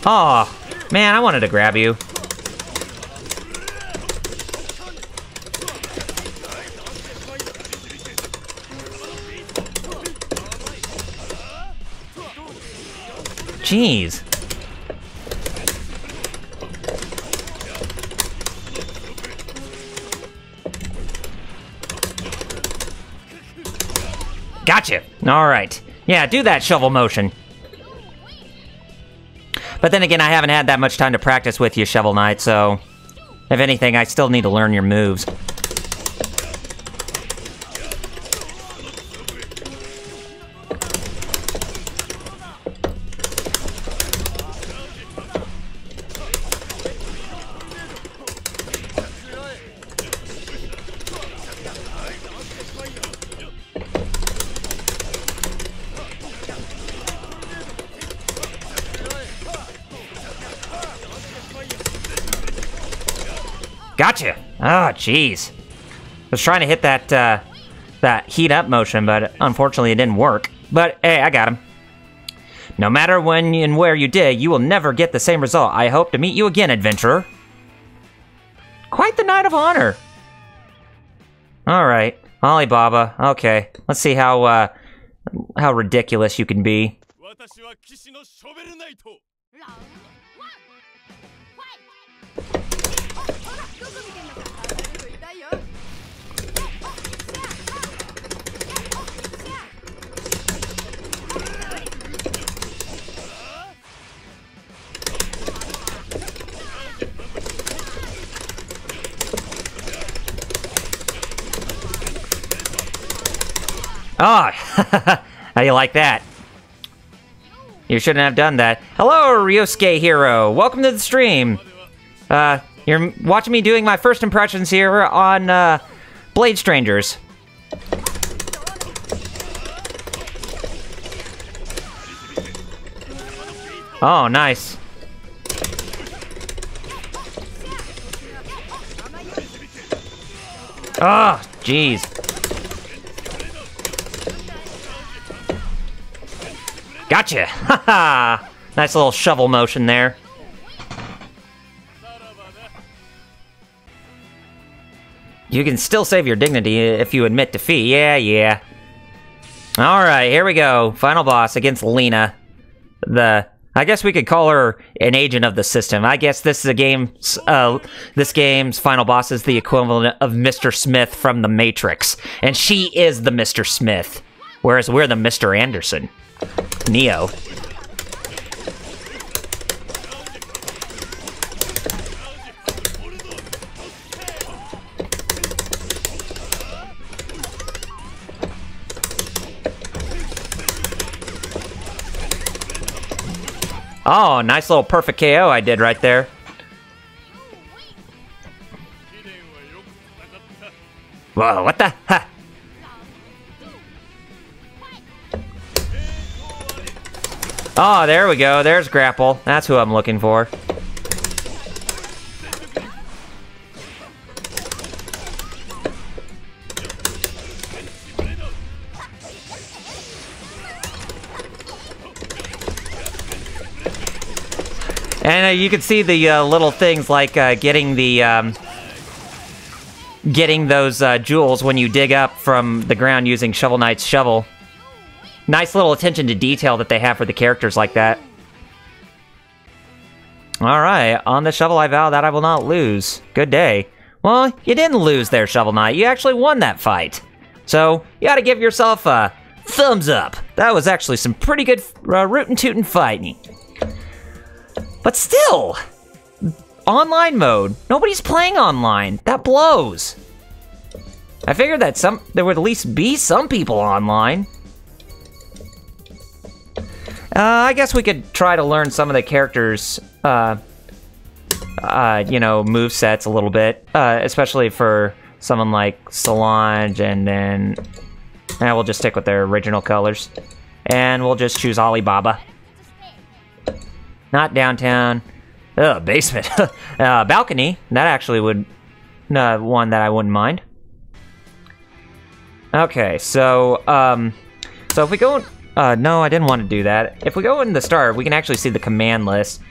Oh, man, I wanted to grab you. Jeez. Gotcha. All right. Yeah, do that shovel motion. But then again, I haven't had that much time to practice with you, Shovel Knight, so... If anything, I still need to learn your moves. Gotcha! Oh, jeez. I was trying to hit that, that heat up motion, but unfortunately it didn't work. But, hey, I got him. No matter when and where you dig, you will never get the same result. I hope to meet you again, adventurer. Quite the Knight of Honor. Alright, Alibaba. Okay, let's see how ridiculous you can be. Oh, how you like that? You shouldn't have done that. Hello, Ryosuke Hero. Welcome to the stream. You're watching me doing my first impressions here on Blade Strangers. Oh, nice. Oh, jeez. Gotcha! Haha! Nice little shovel motion there. You can still save your dignity if you admit defeat. Yeah. Alright, here we go. Final boss against Lena. I guess we could call her an agent of the system. I guess this is a game, this game's final boss is the equivalent of Mr. Smith from The Matrix. And she is the Mr. Smith. Whereas we're the Mr. Anderson. Neo. Oh, nice little perfect KO I did right there. Whoa, what the? Ha. Oh, there we go. There's Grapple. That's who I'm looking for. And you can see the little things like getting those jewels when you dig up from the ground using Shovel Knight's shovel. Nice little attention to detail that they have for the characters like that. Alright, on the shovel I vow that I will not lose. Good day. Well, you didn't lose there, Shovel Knight. You actually won that fight. So, you gotta give yourself a thumbs up. That was actually some pretty good rootin' tootin' fighting. But still, online mode. Nobody's playing online. That blows. I figured that there would at least be some people online. I guess we could try to learn some of the characters, you know, movesets a little bit, especially for someone like Solange, and then we'll just stick with their original colors. And we'll just choose Alibaba. Not downtown. Ugh, basement. Balcony. That actually would... one that I wouldn't mind. Okay, so if we go... no, I didn't want to do that. If we go in the start, we can actually see the command list.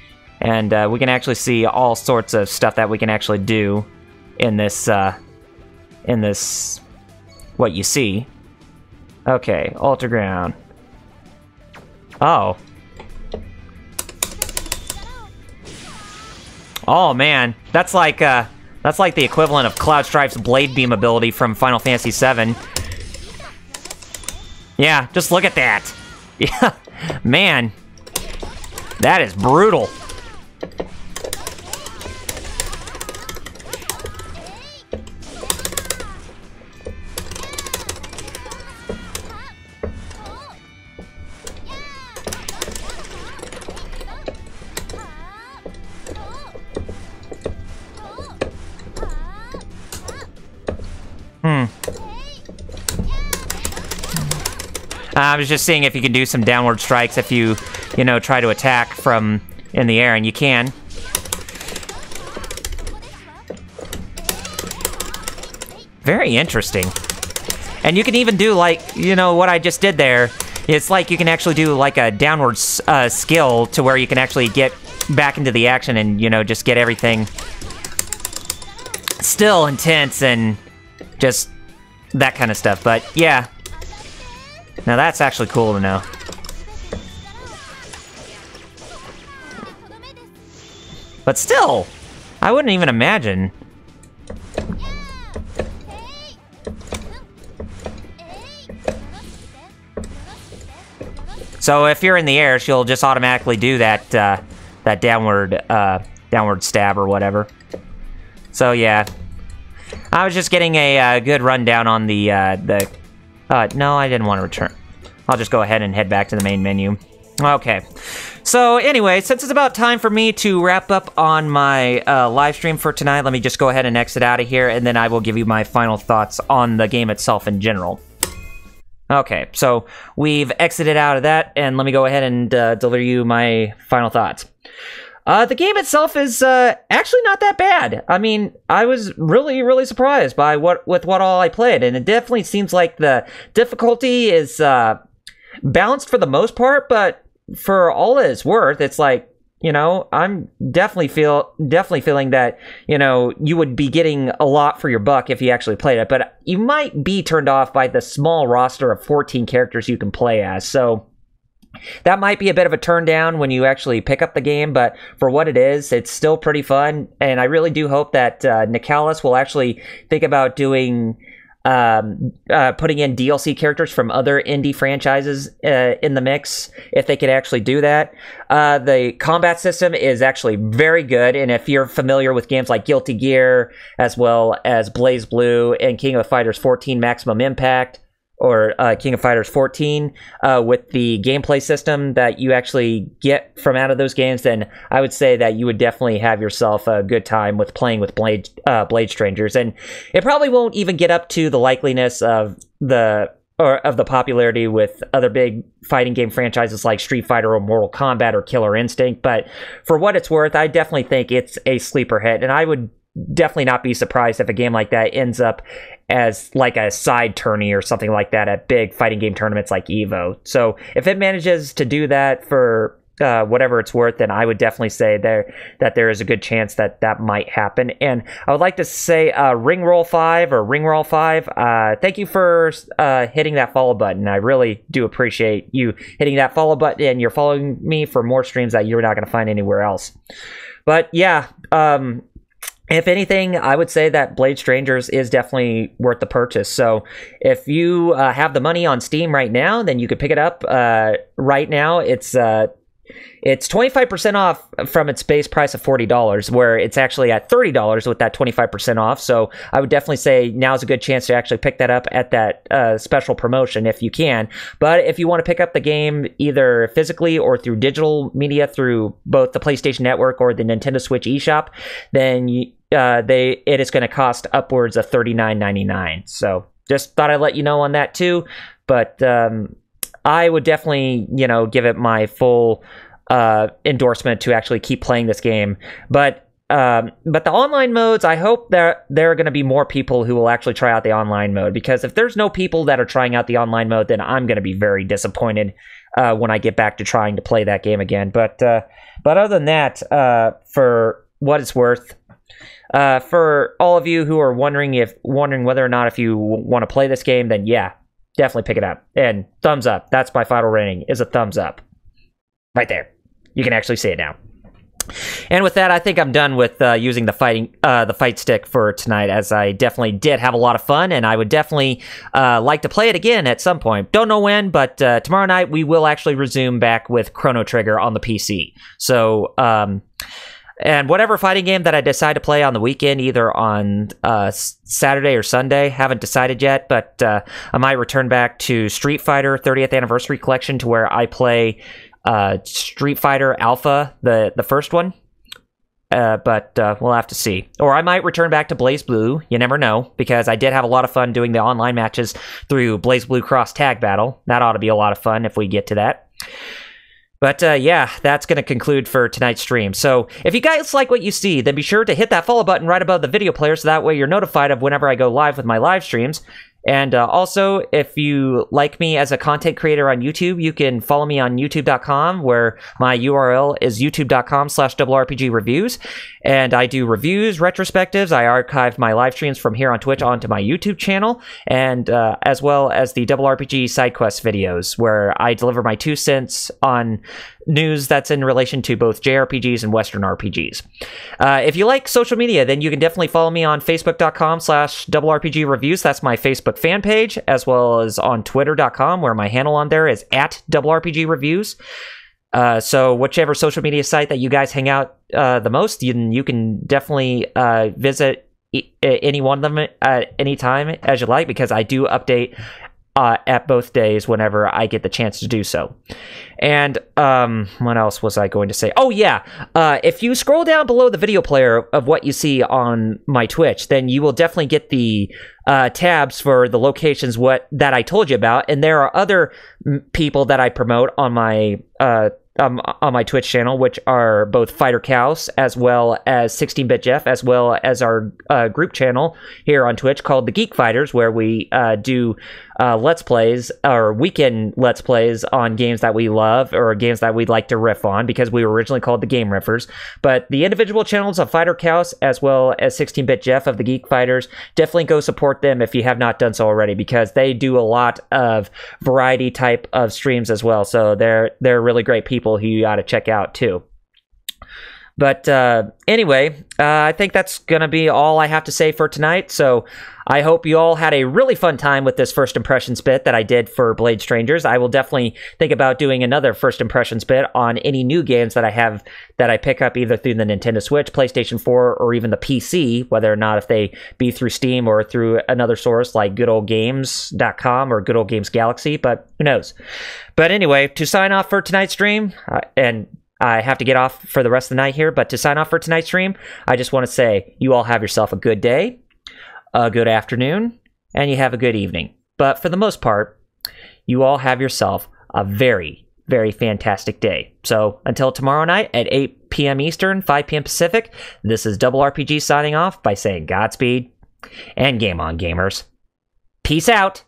And we can actually see all sorts of stuff that we can actually do in this, what you see. Okay, alter ground. Oh. Oh man, that's like the equivalent of Cloud Stripe's Blade Beam ability from Final Fantasy VII. Yeah, just look at that. Yeah, man, that is brutal. I was just seeing if you can do some downward strikes if you try to attack from in the air, and you can. Very interesting. And you can even do, like, what I just did there. It's like you can actually do, like, a downward skill to where you can actually get back into the action and, just get everything still intense and just that kind of stuff. But, yeah. Now that's actually cool to know. But still, I wouldn't even imagine. So if you're in the air, she'll just automatically do that that downward stab or whatever. So yeah, I was just getting a good rundown on the no, I didn't want to return. I'll just go ahead and head back to the main menu. Okay. So anyway, since it's about time for me to wrap up on my live stream for tonight, let me just go ahead and exit out of here, and then I will give you my final thoughts on the game itself in general. Okay, so we've exited out of that, and let me go ahead and deliver you my final thoughts. The game itself is actually not that bad. I mean, I was really, really surprised by what all I played, and it definitely seems like the difficulty is balanced for the most part, but for all it's worth, it's like, I'm definitely feeling that, you would be getting a lot for your buck if you actually played it, but you might be turned off by the small roster of 14 characters you can play as, so that might be a bit of a turn down when you actually pick up the game, but for what it is, it's still pretty fun, and I really do hope that Nicalis will actually think about doing putting in DLC characters from other indie franchises in the mix, if they could actually do that. The combat system is actually very good, and if you're familiar with games like Guilty Gear, as well as BlazBlue and King of Fighters 14 Maximum Impact, or King of Fighters 14, with the gameplay system that you actually get from out of those games, then I would say that you would definitely have yourself a good time with playing with Blade Strangers. And it probably won't even get up to the likeliness of the popularity with other big fighting game franchises like Street Fighter or Mortal Kombat or Killer Instinct, but for what it's worth, I definitely think it's a sleeper hit, and I would definitely not be surprised if a game like that ends up as like a side tourney or something like that at big fighting game tournaments like EVO. So if it manages to do that for whatever it's worth, then I would definitely say that there is a good chance that might happen. And I would like to say Ringroll 5, thank you for hitting that follow button. I really do appreciate you hitting that follow button, and you're following me for more streams that you're not going to find anywhere else. But yeah, if anything, I would say that Blade Strangers is definitely worth the purchase. So if you have the money on Steam right now, then you could pick it up. Right now, it's 25% off from its base price of $40, where it's actually at $30 with that 25% off. So I would definitely say now's a good chance to actually pick that up at that special promotion if you can. But if you want to pick up the game either physically or through digital media through both the PlayStation Network or the Nintendo Switch eShop, then it is going to cost upwards of $39.99. So just thought I'd let you know on that too. But I would definitely, give it my full endorsement to actually keep playing this game. But the online modes, I hope there are going to be more people who will actually try out the online mode, because if there's no people that are trying out the online mode, then I'm going to be very disappointed when I get back to trying to play that game again. But other than that, for what it's worth, for all of you who are wondering whether or not if you want to play this game, then yeah, definitely pick it up. And thumbs up. That's my final rating, is a thumbs up. Right there. You can actually see it now. And with that, I think I'm done with using the fight stick for tonight, as I definitely did have a lot of fun, and I would definitely like to play it again at some point. Don't know when, but tomorrow night we will actually resume back with Chrono Trigger on the PC. So, and whatever fighting game that I decide to play on the weekend, either on Saturday or Sunday, haven't decided yet, but I might return back to Street Fighter 30th Anniversary Collection, to where I play Street Fighter Alpha, the first one, but we'll have to see. Or I might return back to BlazBlue. You never know, because I did have a lot of fun doing the online matches through BlazBlue Cross Tag Battle. That ought to be a lot of fun if we get to that. But yeah, that's going to conclude for tonight's stream. So if you guys like what you see, then be sure to hit that follow button right above the video player, so that way you're notified of whenever I go live with my live streams. And also, if you like me as a content creator on YouTube, you can follow me on youtube.com, where my URL is youtube.com/RRPGReviews. And I do reviews, retrospectives. I archive my live streams from here on Twitch onto my YouTube channel, and as well as the RPG side quest videos, where I deliver my 2 cents on news that's in relation to both JRPGs and Western RPGs. If you like social media, then you can definitely follow me on facebook.com/RRPGReviews. That's my Facebook fan page, as well as on twitter.com, where my handle on there is @RRPGReviews. So whichever social media site that you guys hang out the most, you can definitely visit any one of them at any time as you like, because I do update at both days whenever I get the chance to do so. And what else was I going to say? Oh yeah, if you scroll down below the video player of what you see on my Twitch, then you will definitely get the tabs for the locations that I told you about. And there are other people that I promote on my Twitch channel, which are both Fighter Cows, as well as 16-Bit Jeff, as well as our group channel here on Twitch called The Geek Fighters, where we do Let's Plays, or weekend Let's Plays on games that we love, or games that we'd like to riff on, because we were originally called The Game Riffers. But the individual channels of Fighter Cows, as well as 16-Bit Jeff of The Geek Fighters, definitely go support them if you have not done so already, because they do a lot of variety type of streams as well. So they're really great people who you ought to check out too. But anyway, I think that's going to be all I have to say for tonight. So I hope you all had a really fun time with this first impressions bit that I did for Blade Strangers. I will definitely think about doing another first impressions bit on any new games that I pick up either through the Nintendo Switch, PlayStation 4, or even the PC, whether or not if they be through Steam or through another source like goodoldgames.com or Good Old Games Galaxy, but who knows. But anyway, to sign off for tonight's stream, and I have to get off for the rest of the night here, but to sign off for tonight's stream, I just want to say you all have yourself a good day, a good afternoon, and you have a good evening. But for the most part, you all have yourself a very, very fantastic day. So until tomorrow night at 8 p.m. Eastern, 5 p.m. Pacific, this is Double RPG signing off by saying Godspeed and game on, gamers. Peace out.